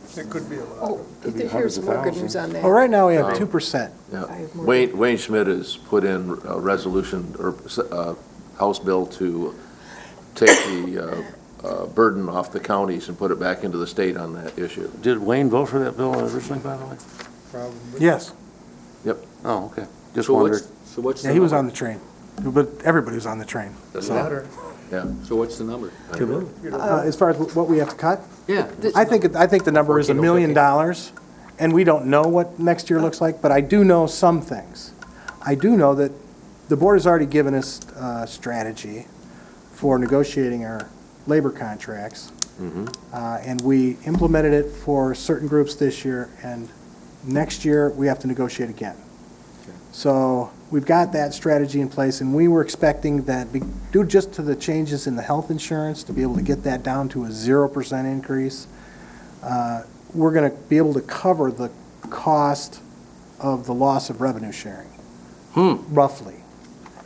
Oh, Could be here's hundreds of more good thousands. news on Well, that. right now we have 2%. Yeah. Wayne Schmidt has put in a resolution or House bill to take the burden off the counties and put it back into the state on that issue. Did Wayne vote for that bill originally, by the way? Yes. Oh, okay. Just So wondered. what's the Yeah, he was number? on the train. But everybody was on the train. Doesn't matter. Yeah. So what's the number? As far as what we have to cut, Yeah. I think the number is $1 million, and we don't know what next year looks like, but I do know some things. I do know that the board has already given us a strategy for negotiating our labor contracts, and we implemented it for certain groups this year, and next year, we have to negotiate again. So we've got that strategy in place, and we were expecting that, due just to the changes in the health insurance, to be able to get that down to a 0% increase. We're going to be able to cover the cost of the loss of revenue sharing, roughly.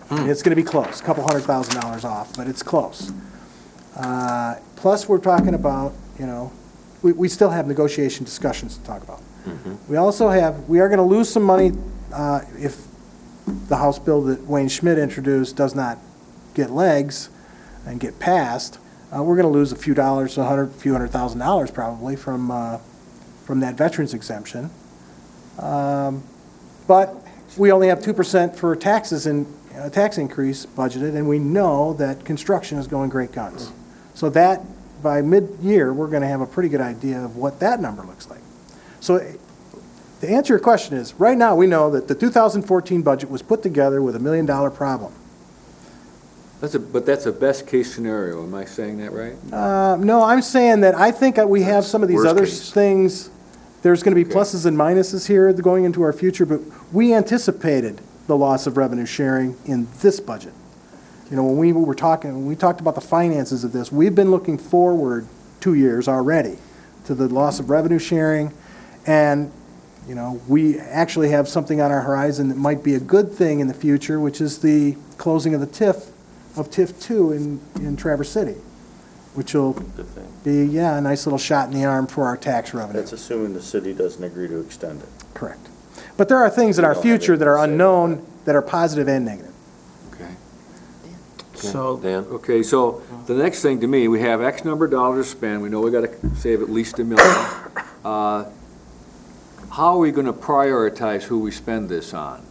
And it's going to be close, a couple $100,000 off, but it's close. Plus, we're talking about, we still have negotiation discussions to talk about. We are going to lose some money if the House bill that Wayne Schmidt introduced does not get legs and get passed. We're going to lose a few dollars, a few $100,000 probably from that veterans exemption. But we only have 2% for taxes and tax increase budgeted, and we know that construction is going great guns. So that, by mid-year, we're going to have a pretty good idea of what that number looks like. So to answer your question is, right now, we know that the 2014 budget was put together with $1 million problem. But that's a best-case scenario, am I saying that right? No, I'm saying that I think that we have some of these Worst other case. things, there's going to be Okay. pluses and minuses here going into our future, but we anticipated the loss of revenue sharing in this budget. When we talked about the finances of this, we've been looking forward 2 years already to the loss of revenue sharing, and we actually have something on our horizon that might be a good thing in the future, which is the closing of the TIF 2 in Traverse City, which will Good thing. be, a nice little shot in the arm for our tax revenue. That's assuming the city doesn't agree to extend it. Correct. But there are things in our We don't have future that are anything to say about unknown that are positive and negative. Okay. So, Dan? Okay, so the next thing to me, we have X number of dollars to spend, we know we gotta save at least $1 million. How are we gonna prioritize who we spend this on?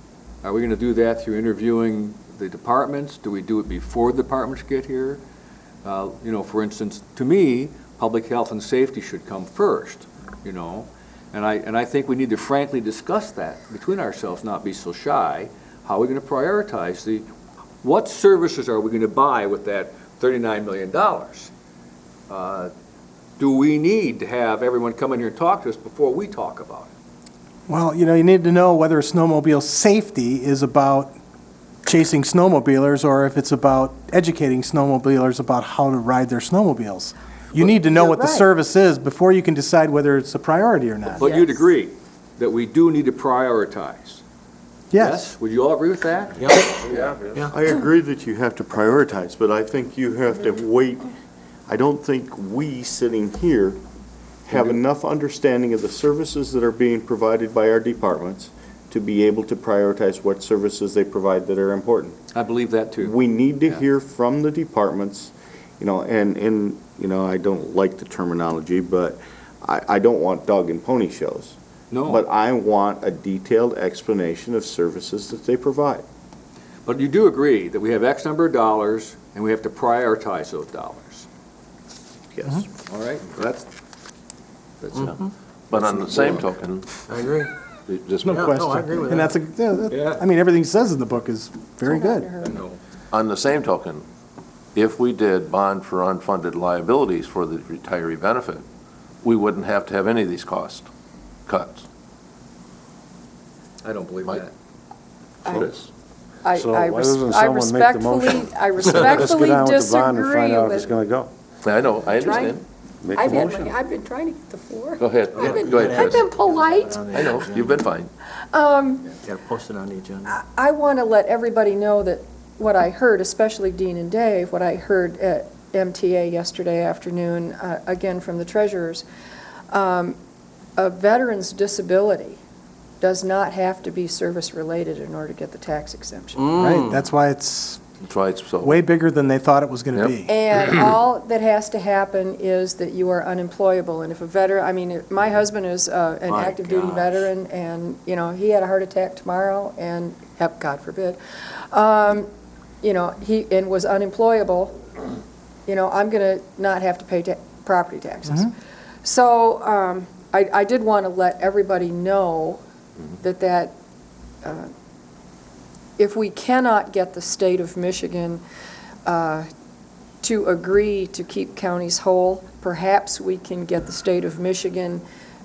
Are we gonna do that through interviewing the departments? Do we do it before the departments get here? You know, for instance, to me, public health and safety should come first, you know? And I think we need to frankly discuss that between ourselves, not be so shy. How are we going to prioritize what services are we going to buy with that $39 million? Do we need to have everyone come in here and talk to us before we talk about it? Well, you know, you need to know whether snowmobile safety is about chasing snowmobilers or if it's about educating snowmobilers about how to ride their snowmobiles. You need to know You're what the right. service is before you can decide whether it's a priority or not. But you'd Yes. agree that we do need to prioritize? Yes. Would you all agree with that? I agree that you have to prioritize, but I think you have to wait. I don't think we, sitting here, have enough understanding of the services that are being provided by our departments to be able to prioritize what services they provide that are important. I believe that too. We need to Yeah. hear from the departments, you know, and, you know, I don't like the terminology, but I don't want dog and pony shows. No, But I want a detailed explanation of services that they provide. but you do agree that we have X number of dollars and we have to prioritize those dollars. Yes. All right? That's But on the same token, I agree. just No question. I agree with And that. that's Yeah. I mean, everything it says in the book is very good. I know. on the same token, if we did bond for unfunded liabilities for the retiree benefit, we wouldn't have to have any of these cost cuts. I don't believe Mike? that. Yes. So why doesn't I someone make the motion? respectfully, I Let's respectfully get on with the bond and disagree find out if it's with. going to go. I know, I understand. Make the I've motion. been trying to get the floor. Go ahead, I've go ahead, I've Chris. been polite. I know, you've been fine. Got to post it on the agenda. I want to let everybody know that what I heard, especially Dean and Dave, what I heard at MTA yesterday afternoon, again from the treasurers, a veteran's disability does not have to be service-related in order to get the tax exemption. Right? That's why it's That's why it's so. way bigger than they thought it was going to Yep. be. And all that has to happen is that you are unemployable. And if a veteran, I mean, my husband is an My active-duty gosh. veteran, and, you know, he had a heart attack tomorrow, and, God forbid, you know, he was unemployable, you know, I'm going to not have to pay property taxes. So I did want to let everybody know that if we cannot get the state of Michigan to agree to keep counties whole, perhaps we can get the state of Michigan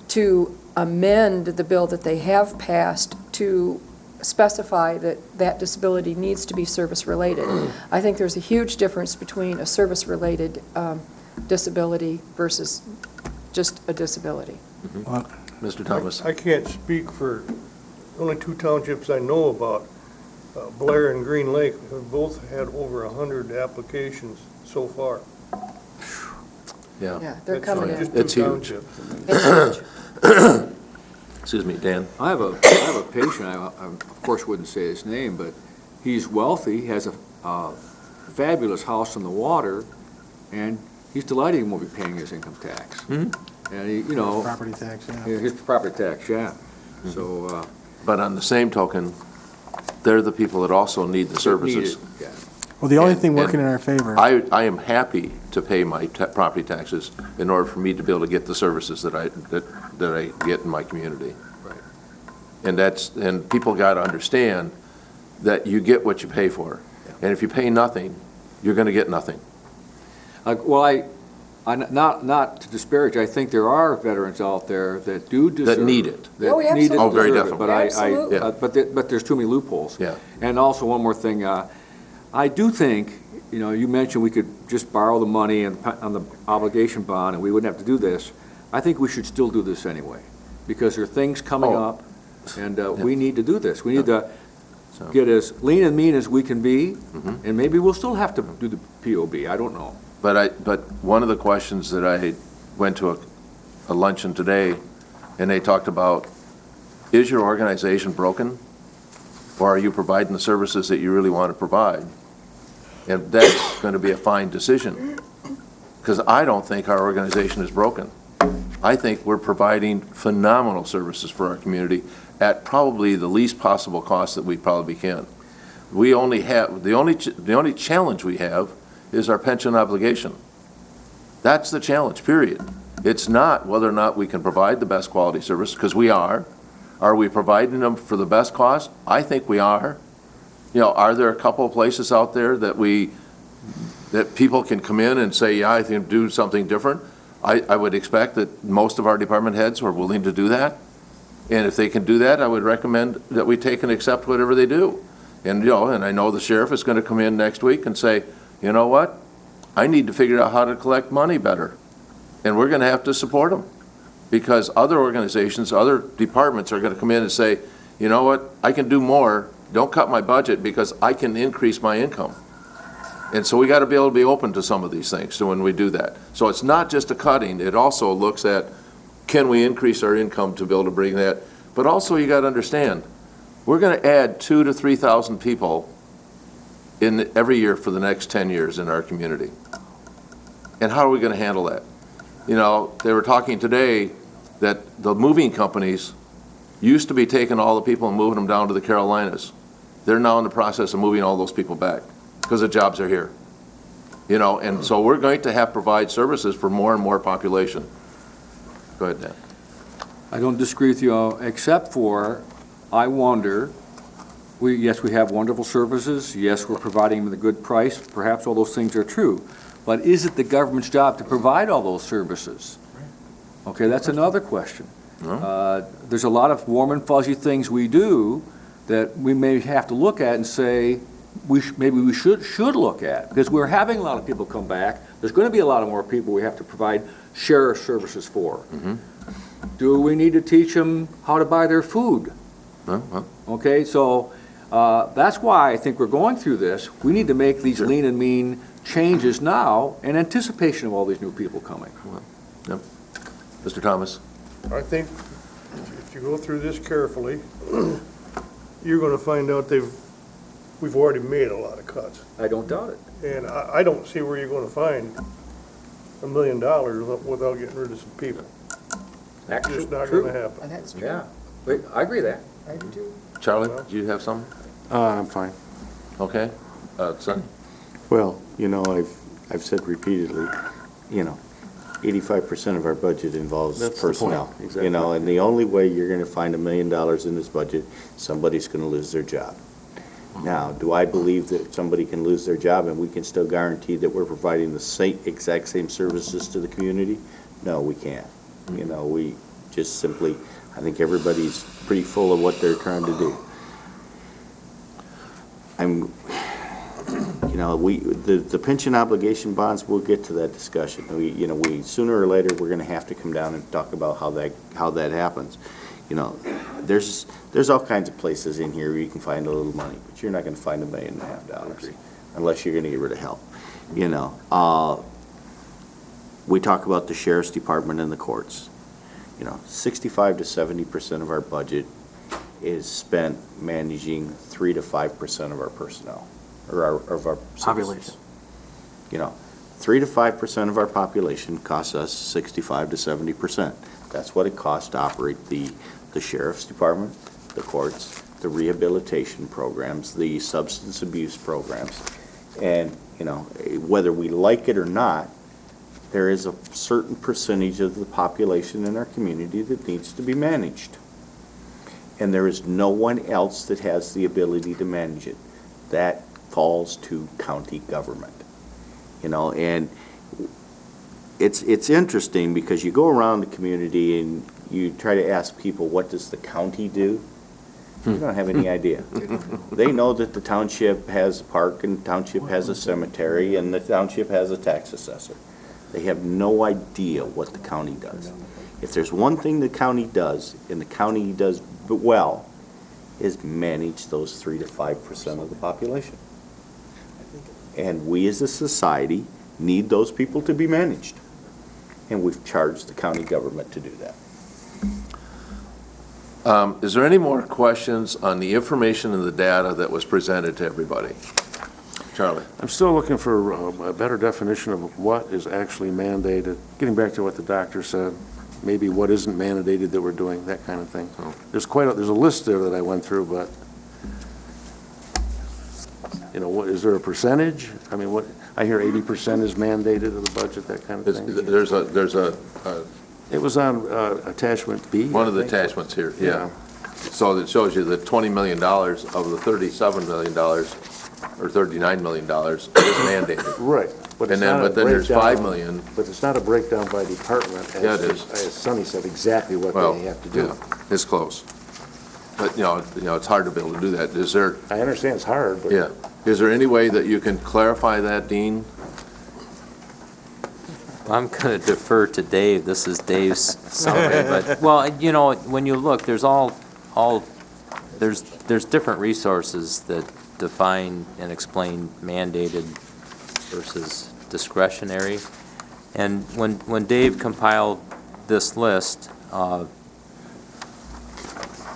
to amend the bill that they have passed to specify that that disability needs to be service-related. I think there's a huge difference between a service-related disability versus just a disability. Mr. Thomas. I can't speak for, only two townships I know about, Blair and Green Lake, have both had over 100 applications so far. Yeah, Yeah, they're That's coming just in. two It's huge. townships. It's huge. excuse me, Dan. I have a patient, I of course wouldn't say his name, but he's wealthy, has a fabulous house on the water, and he's delighted he won't be paying his income tax. And he, you know, Property tax, yeah. his property tax, yeah. So, But on the same token, they're the people that also need the services. needed, yeah. Well, the only And- thing working and in our favor. I am happy to pay my property taxes in order for me to be able to get the services that I get in my community. Right. And people got to understand that you get what you pay for. And if you pay nothing, you're going to get nothing. Well, not to disparage, I think there are veterans out there that do deserve. That need it. that Oh, need it, absolutely. Oh, very deserve it, definitely. But Absolutely. but there's too many loopholes. Yeah. And also, one more thing, I do think, you know, you mentioned we could just borrow the money on the obligation bond, and we wouldn't have to do this. I think we should still do this anyway, because there are things coming Oh. up, and we need to do this. We need to So- get as lean and mean as we can be, and maybe we'll still have to do the POB, I don't know. But one of the questions that I went to a luncheon today, and they talked about, is your organization broken? Or are you providing the services that you really want to provide? And that's going to be a fine decision, because I don't think our organization is broken. I think we're providing phenomenal services for our community at probably the least possible cost that we probably can. we only have, the only challenge we have is our pension obligation. That's the challenge, period. It's not whether or not we can provide the best quality service, because we are. Are we providing them for the best cost? I think we are. Are there a couple of places out there that people can come in and say, yeah, I think do something different? I would expect that most of our department heads are willing to do that. And if they can do that, I would recommend that we take and accept whatever they do. And, and I know the sheriff is going to come in next week and say, you know what? I need to figure out how to collect money better. And we're going to have to support them. Because other organizations, other departments are going to come in and say, you know what? I can do more. Don't cut my budget because I can increase my income. And so we got to be able to be open to some of these things so when we do that. So it's not just a cutting. It also looks at, can we increase our income to be able to bring that? But also you got to understand, we're going to add 2,000 to 3,000 people in every year for the next 10 years in our community. And how are we going to handle that? They were talking today that the moving companies used to be taking all the people and moving them down to the Carolinas. They're now in the process of moving all those people back because the jobs are here. And so we're going to have to provide services for more and more population. Go ahead, Dan. I don't disagree with you, except for, I wonder, yes, we have wonderful services, yes, we're providing them at a good price, perhaps all those things are true, but is it the government's job to provide all those services? Okay, that's another question. There's a lot of warm and fuzzy things we do that we may have to look at and say, maybe we should look at, because we're having a lot of people come back. There's going to be a lot of more people we have to provide sheriff services for. Mm-hmm. Do we need to teach them how to buy their food? Well, Okay, so that's why I think we're going through this. We need to make these lean and mean changes now in anticipation of all these new people coming. yep. Mr. Thomas? I think if you go through this carefully, you're gonna find out we've already made a lot of cuts. I don't doubt it. And I don't see where you're gonna find $1 million without getting rid of some people. It's just not gonna happen. That's Yeah, wait, I agree with that. I do too. Charlie, do you have something? I'm fine. Okay. Sonny? Well, I've said repeatedly, 85% of our budget involves That's the personnel. point, exactly. And the only way you're gonna find $1 million in this budget, somebody's gonna lose their job. Now, do I believe that somebody can lose their job and we can still guarantee that we're providing the exact same services to the community? No, we can't. We just simply, I think everybody's pretty full of what they're trying to do. The pension obligation bonds, we'll get to that discussion. Sooner or later, we're gonna have to come down and talk about how that happens. There's all kinds of places in here where you can find a little money, but you're not gonna find $1.5 million unless you're gonna get rid of help. We talk about the sheriff's department and the courts. 65 to 70% of our budget is spent managing 3 to 5% of our personnel, or of our Population. 3 to 5% of our population costs us 65 to 70%. That's what it costs to operate the sheriff's department, the courts, the rehabilitation programs, the substance abuse programs. And, whether we like it or not, there is a certain percentage of the population in our community that needs to be managed. And there is no one else that has the ability to manage it. That falls to county government. And it's interesting because you go around the community and you try to ask people, what does the county do? You don't have any idea. They know that the township has a park and the township has a cemetery and the township has a tax assessor. They have no idea what the county does. If there's one thing the county does, and the county does well, is manage those 3 to 5% of the population. And we as a society need those people to be managed. And we've charged the county government to do that. Is there any more questions on the information and the data that was presented to everybody? Charlie? I'm still looking for a better definition of what is actually mandated. Getting back to what the doctor said, maybe what isn't mandated that we're doing, that kind of thing. There's a list there that I went through, but You know, what, is there a percentage? I mean, what, I hear 80% is mandated of the budget, that kind of thing. There's a, It was on attachment B. one I of the think. attachments here, yeah. So it shows you that $20 million of the $37 million, or $39 million is mandated. Right. But it's And then, not a but then there's $5 breakdown- million. But it's not a breakdown by department. Yeah, it is. As Sonny said, exactly what Well, they have to do. yeah, it's close. But, you know, it's hard to be able to do that. Is there, I understand it's hard, but. yeah, is there any way that you can clarify that, Dean? I'm going to defer to Dave. This is Dave's summary, but, well, you know, when you look, there's there's different resources that define and explain mandated versus discretionary. And when Dave compiled this list,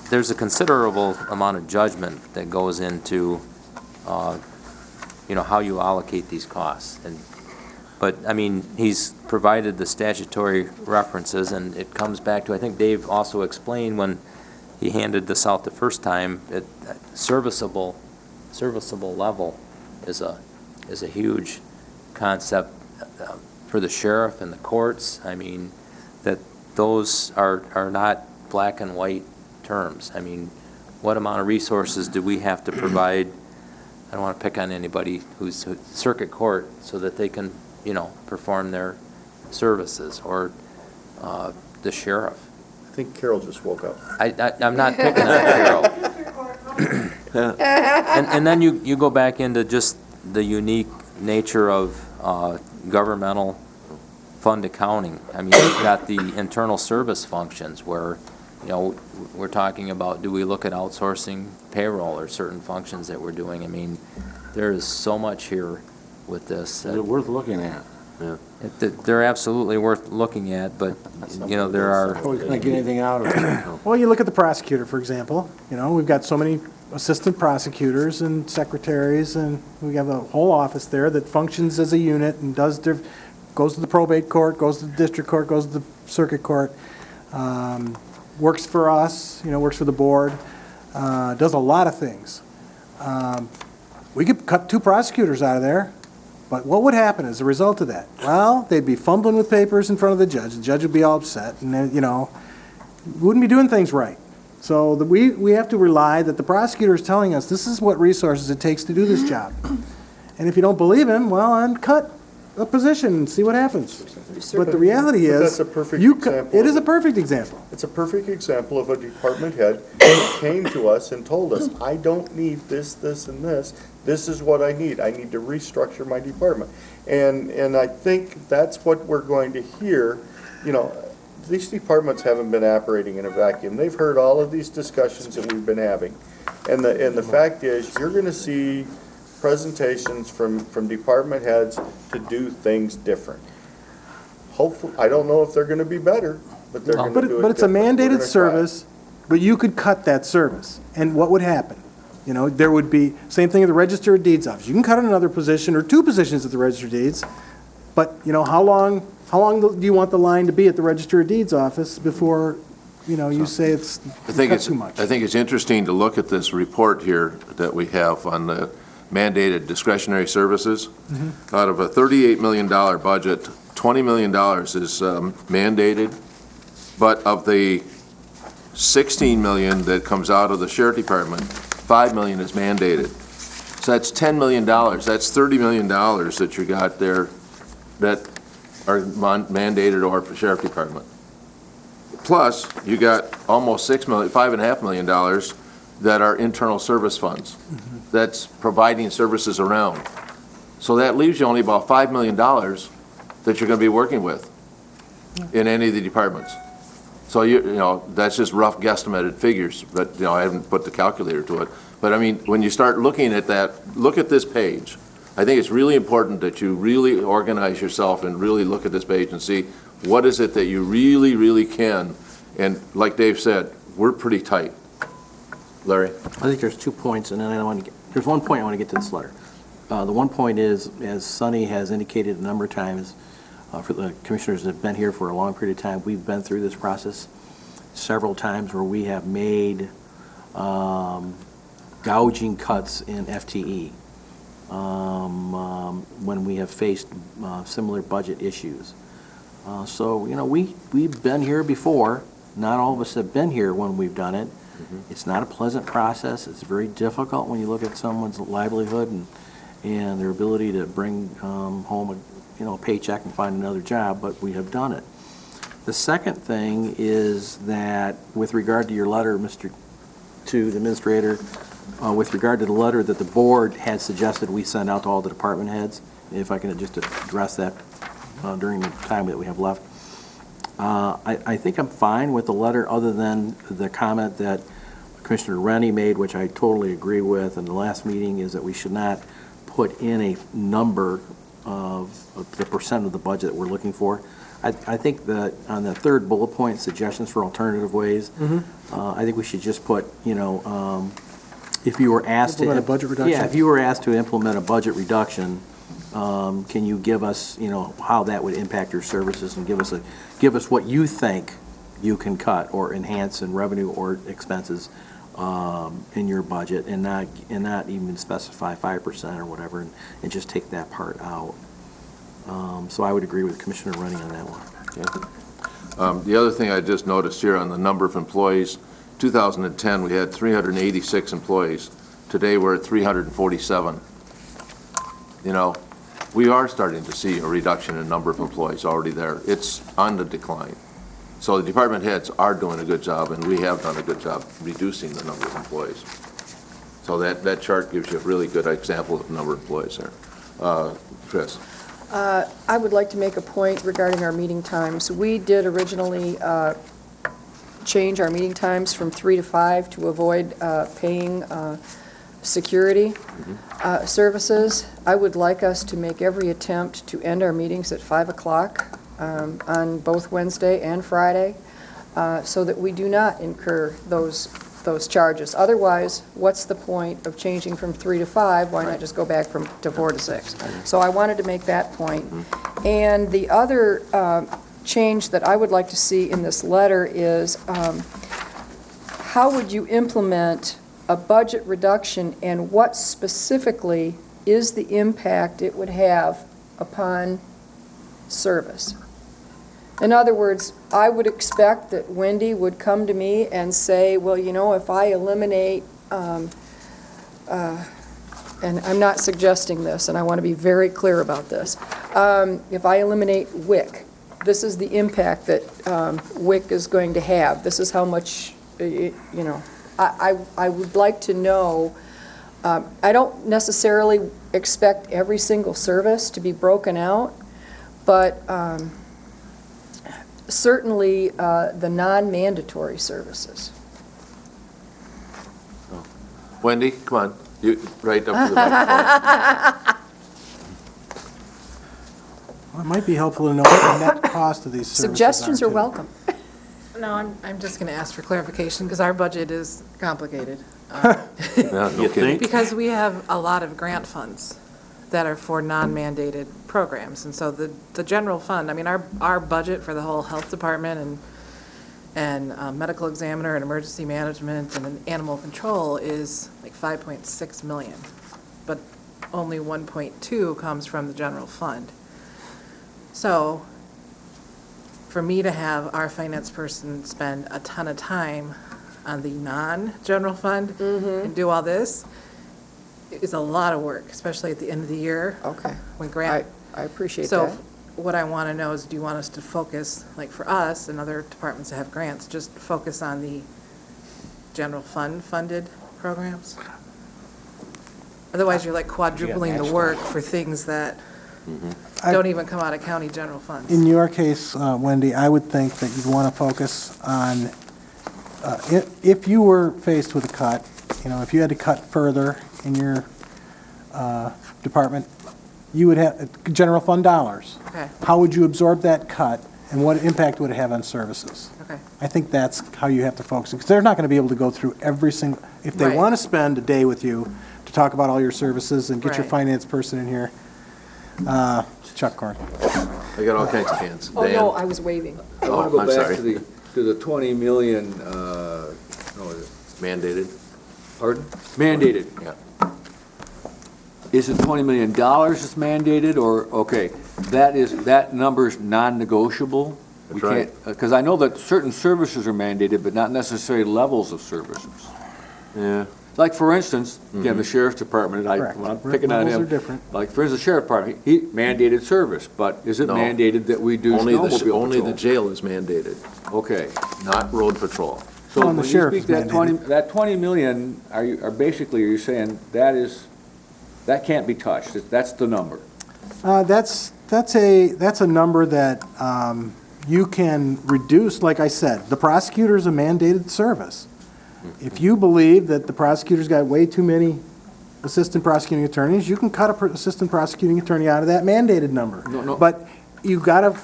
there's a considerable amount of judgment that goes into, you know, how you allocate these costs. But, I mean, he's provided the statutory references, and it comes back to, I think Dave also explained when he handed this out the first time, serviceable level is a huge concept for the sheriff and the courts. I mean, that those are not black and white terms. I mean, what amount of resources do we have to provide? I don't want to pick on anybody who's circuit court so that they can, you know, perform their services, or the sheriff. I think Carol just woke up. I'm not picking on Carol. And then you go back into just the unique nature of governmental fund accounting. I mean, you've got the internal service functions where, you know, we're talking about, do we look at outsourcing payroll or certain functions that we're doing? I mean, there is so much here with this. Is it worth looking at? They're absolutely worth looking at, but, you know, there are, Are we going to get anything out of it? Well, you look at the prosecutor, for example, you know, we've got so many assistant prosecutors and secretaries, and we have a whole office there that functions as a unit and goes to the probate court, goes to the district court, goes to the circuit court, works for us, you know, works for the board, does a lot of things. We could cut 2 prosecutors out of there, but what would happen as a result of that? Well, they'd be fumbling with papers in front of the judge would be all upset, and then, you know, wouldn't be doing things right. So we have to rely that the prosecutor is telling us this is what resources it takes to do this job. And if you don't believe him, well, then cut a position and see what happens. But the reality But is, that's a perfect it example. is a perfect example. It's a perfect example of a department head who came to us and told us, I don't need this, this, and this. This is what I need. I need to restructure my department. And I think that's what we're going to hear. You know, these departments haven't been operating in a vacuum. They've heard all of these discussions that we've been having. And the fact is, you're going to see presentations from department heads to do things different. Hopefully, I don't know if they're going to be better, but they're going to do it But it's a different. We're mandated gonna try. service, but you could cut that service. And what would happen? You know, there would be, same thing at the Register of Deeds office. You can cut another position or 2 positions at the Register of Deeds, but, you know, how long do you want the line to be at the Register of Deeds office before, you know, you say it's cut too much? I think it's interesting to look at this report here that we have on the mandated discretionary services. Out of a $38 million budget, $20 million is mandated, but of the $16 million that comes out of the sheriff department, $5 million is mandated. So that's $10 million. That's $30 million that you got there that are mandated or for sheriff department. Plus, you got almost $5.5 million that are internal service funds. That's providing services around. So that leaves you only about $5 million that you're going to be working with in any of the departments. So you know, that's just rough guesstimated figures, but, you know, I haven't put the calculator to it. But I mean, when you start looking at that, look at this page. I think it's really important that you really organize yourself and really look at this page and see what is it that you really, really can. And like Dave said, we're pretty tight. Larry? I think there's 2 points, and then there's one point I want to get to this letter. The one point is, as Sonny has indicated a number of times, for the commissioners that have been here for a long period of time, we've been through this process several times where we have made gouging cuts in FTE. when we have faced similar budget issues. So, we've been here before. Not all of us have been here when we've done it. It's not a pleasant process. It's very difficult when you look at someone's livelihood and their ability to bring home a paycheck and find another job, but we have done it. The second thing is that with regard to your letter, to the administrator, with regard to the letter that the board had suggested we send out to all the department heads, if I can just address that during the time that we have left. I think I'm fine with the letter, other than the comment that Commissioner Rennie made, which I totally agree with in the last meeting, is that we should not put in a number of the percent of the budget that we're looking for. I think that on the third bullet point, suggestions for alternative ways, I think we should just put, if you were asked to... Implement a budget reduction? Yeah, if you were asked to implement a budget reduction, can you give us, how that would impact your services, and give us what you think you can cut or enhance in revenue or expenses in your budget, and not even specify 5% or whatever, and just take that part out. So I would agree with Commissioner Rennie on that one. The other thing I just noticed here on the number of employees, 2010, we had 386 employees. Today, we're at 347. We are starting to see a reduction in number of employees already there. It's on the decline. So the department heads are doing a good job, and we have done a good job reducing the number of employees. So that chart gives you a really good example of the number of employees there. Chris? I would like to make a point regarding our meeting times. We did originally change our meeting times from 3 to 5 to avoid paying security services. I would like us to make every attempt to end our meetings at 5 o'clock on both Wednesday and Friday, so that we do not incur those charges. Otherwise, what's the point of changing from 3 to 5? Why not just go back to 4 to 6? So I wanted to make that point. And the other change that I would like to see in this letter is how would you implement a budget reduction, and what specifically is the impact it would have upon service? In other words, I would expect that Wendy would come to me and say, well, if I eliminate, and I'm not suggesting this, and I want to be very clear about this, if I eliminate WIC, this is the impact that WIC is going to have. This is how much, I would like to know. I don't necessarily expect every single service to be broken out, but certainly the non-mandatory services. Wendy, come on. You right up to the microphone. Well, it might be helpful to know the net cost of these services. Suggestions are too. welcome. No, I'm just going to ask for clarification, because our budget is complicated. Yeah, no kidding. Because we have a lot of grant funds that are for non-mandated programs. And so the general fund, our budget for the whole health department and medical examiner and emergency management and animal control is like 5.6 million. But only 1.2 comes from the general fund. So for me to have our finance person spend a ton of time on the non-general fund and do all this is a lot of work, especially at the end of the year. Okay. When grant. I appreciate So that. what I want to know is, do you want us to focus, like for us and other departments that have grants, just focus on the general fund funded programs? Otherwise, you're like quadrupling the work for things that don't even come out of county general funds. In your case, Wendy, I would think that you'd want to focus on, if you were faced with a cut, if you had to cut further in your department, you would have general fund dollars. Okay, How would you absorb that cut, and what impact would it have on services? okay. I think that's how you have to focus, because they're not going to be able to go through every single, if they Right. want to spend a day with you to talk about all your services and get your Right. finance person in here, Chuck Corn. I got all kinds of hands. Oh, Dan? no, I was waving. I want to I'm go back sorry. to the 20 million, Mandated? pardon? Mandated. Yeah. is it $20 million that's mandated, or, okay, that number's non-negotiable? That's right. Because I know that certain services are mandated, but not necessarily levels of services. Yeah. Like, for instance, again, the sheriff's department, Correct. when I'm picking on Levels him. are different. Like, for instance, the sheriff department, he mandated service, but is it No. mandated that we do Only snowmobile the patrol? jail is mandated, Okay. not road patrol. So Well, when and the you sheriff speak is that 20, mandated. that 20 million, are you saying that can't be touched? That's the number? That's a number that you can reduce, like I said, the prosecutor's a mandated service. If you believe that the prosecutor's got way too many assistant prosecuting attorneys, you can cut a assistant prosecuting attorney out of that mandated number. No. But you have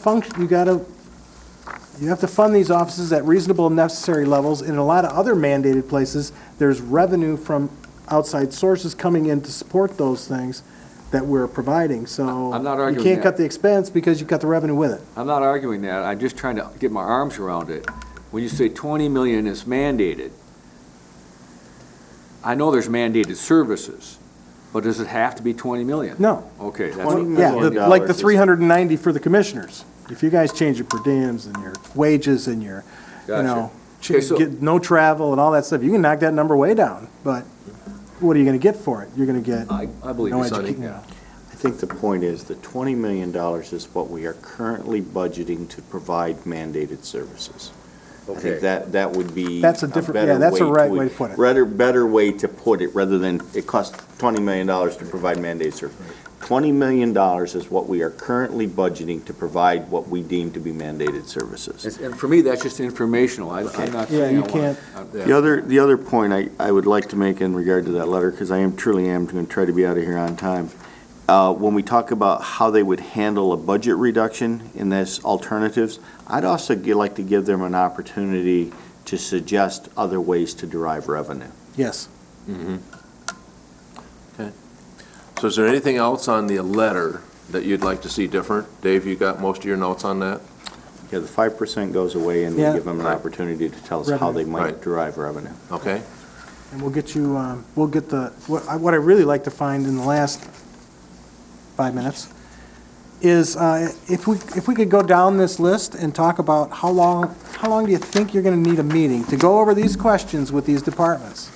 to fund these offices at reasonable and necessary levels. In a lot of other mandated places, there's revenue from outside sources coming in to support those things that we're providing. So I'm not you arguing can't that. cut the expense because you cut the revenue with it. I'm not arguing that, I'm just trying to get my arms around it. When you say 20 million is mandated, I know there's mandated services, but does it have to be 20 million? No. Okay, that's. $20 what- Yeah, million like the is- 390 for the commissioners. If you guys change your per diems and your wages and your, Gotcha. Okay, so- get no travel and all that stuff, you can knock that number way down. But what are you going to get for it? You're going to get I believe no you, Sonny. education. I think the point is, the $20 million is what we are currently budgeting to provide mandated services. I think that would be That's a different- better yeah, that's a right way to put it. Better way to put it, rather than it costs $20 million to provide mandated service. $20 million is what we are currently budgeting to provide what we deem to be mandated services. And for me, that's just informational, I'm not Yeah, saying you I want. can't- The other point I would like to make in regard to that letter, because I truly am going to try to be out of here on time. When we talk about how they would handle a budget reduction in this alternatives, I'd also like to give them an opportunity to suggest other ways to derive revenue. Yes. So is there anything else on the letter that you'd like to see different? Dave, you got most of your notes on that? Yeah, the 5% goes away, and we Yeah. give them an opportunity to tell us how they might Right. derive revenue. Okay? And we'll get you, what I really like to find in the last 5 minutes is if we could go down this list and talk about how long do you think you're going to need a meeting to go over these questions with these departments?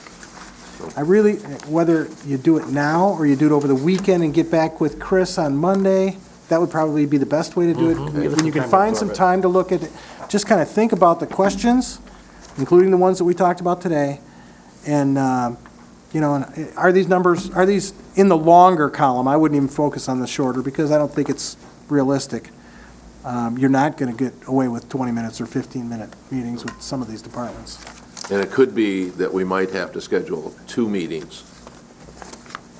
I really, whether you do it now or you do it over the weekend and get back with Chris on Monday, that would probably be the best way to do it. When you can find some time to look at it, just kind of think about the questions, including the ones that we talked about today, and, are these numbers, are these in the longer column? I wouldn't even focus on the shorter, because I don't think it's realistic. You're not going to get away with 20 minutes or 15-minute meetings with some of these departments. And it could be that we might have to schedule 2 meetings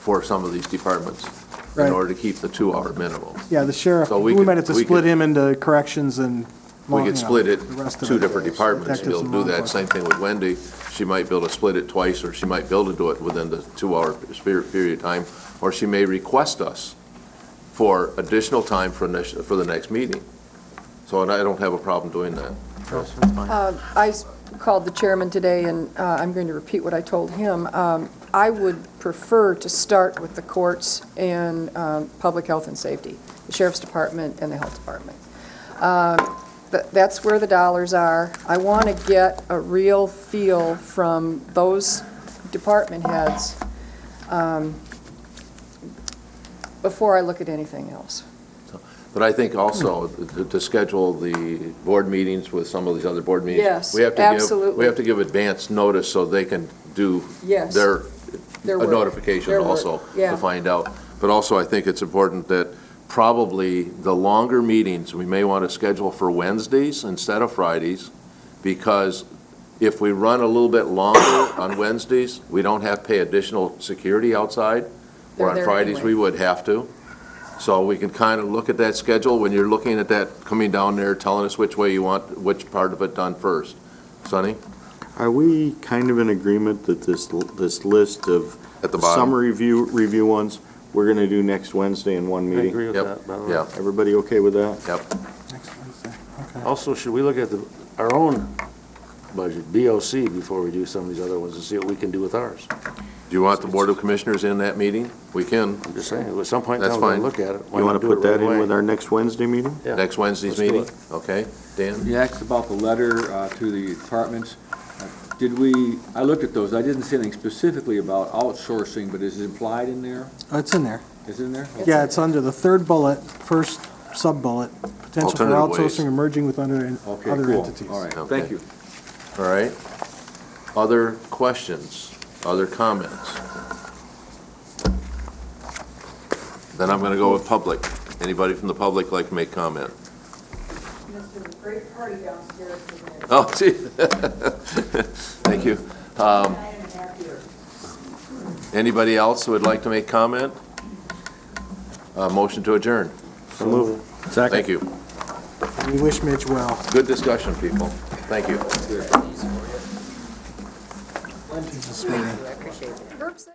for some of these departments in Right. order to keep the 2-hour minimum. Yeah, the sheriff, So we we might could- have to we split could- him into corrections and. We could split it, the rest of 2 it. different departments, and be able to do Detectives and law that. Same thing with Wendy. She might be able to split it twice, or she might be able to do it within the 2-hour period of time, or she may request us for additional time for the next meeting. So and I don't have a problem doing that. I called the chairman today, and I'm going to repeat what I told him. I would prefer to start with the courts and public health and safety, the sheriff's department and the health department. That's where the dollars are. I want to get a real feel from those department heads before I look at anything else. But I think also to schedule the board meetings with some of these other board meetings. Yes, we have to absolutely. We have to give advance notice so they can do Yes. their Their a work. notification Their work. also Yeah. to find out. But also, I think it's important that probably the longer meetings, we may want to schedule for Wednesdays instead of Fridays, because if we run a little bit longer on Wednesdays, we don't have to pay additional security outside, They're or on there Fridays, anyway. we would have to. So we can kind of look at that schedule when you're looking at that, coming down there, telling us which way you want, which part of it done first. Sonny? Are we kind of in agreement that this list of At the bottom. summary review ones, we're going to do next Wednesday in one I meeting? agree with Yep. that, by the way. Yeah, Everybody okay with that? yep. Next Wednesday, okay. Also, should we look at our own budget, BOC, before we do some of these other ones, and see what we can do with ours? Do you want the Board of Commissioners in that meeting? We can, I'm just saying, at some point in That's time, we're going fine. to look at it. Why You want not to do it put that right in away? with our next Wednesday meeting? Yeah. next Wednesday's Let's do meeting? Okay, Dan? You asked about the letter to the departments. I looked at those, I didn't see anything specifically about outsourcing, but is it implied in there? It's in there. Is it in there? Yeah, it's under the third bullet, first sub-bullet, potential for Alternative ways. outsourcing or merging with other Okay, other cool. entities. All right, Okay. thank you. All right. Other questions, other comments? Then I'm going to go with public. Anybody from the public like to make comment? Mr. Great party downstairs. Oh, gee. Thank you. Anybody else who would like to make comment? Motion to adjourn. So move. Thank you. We wish Mitch well. Good discussion, people. Thank you. He's a sweetie. Herb said-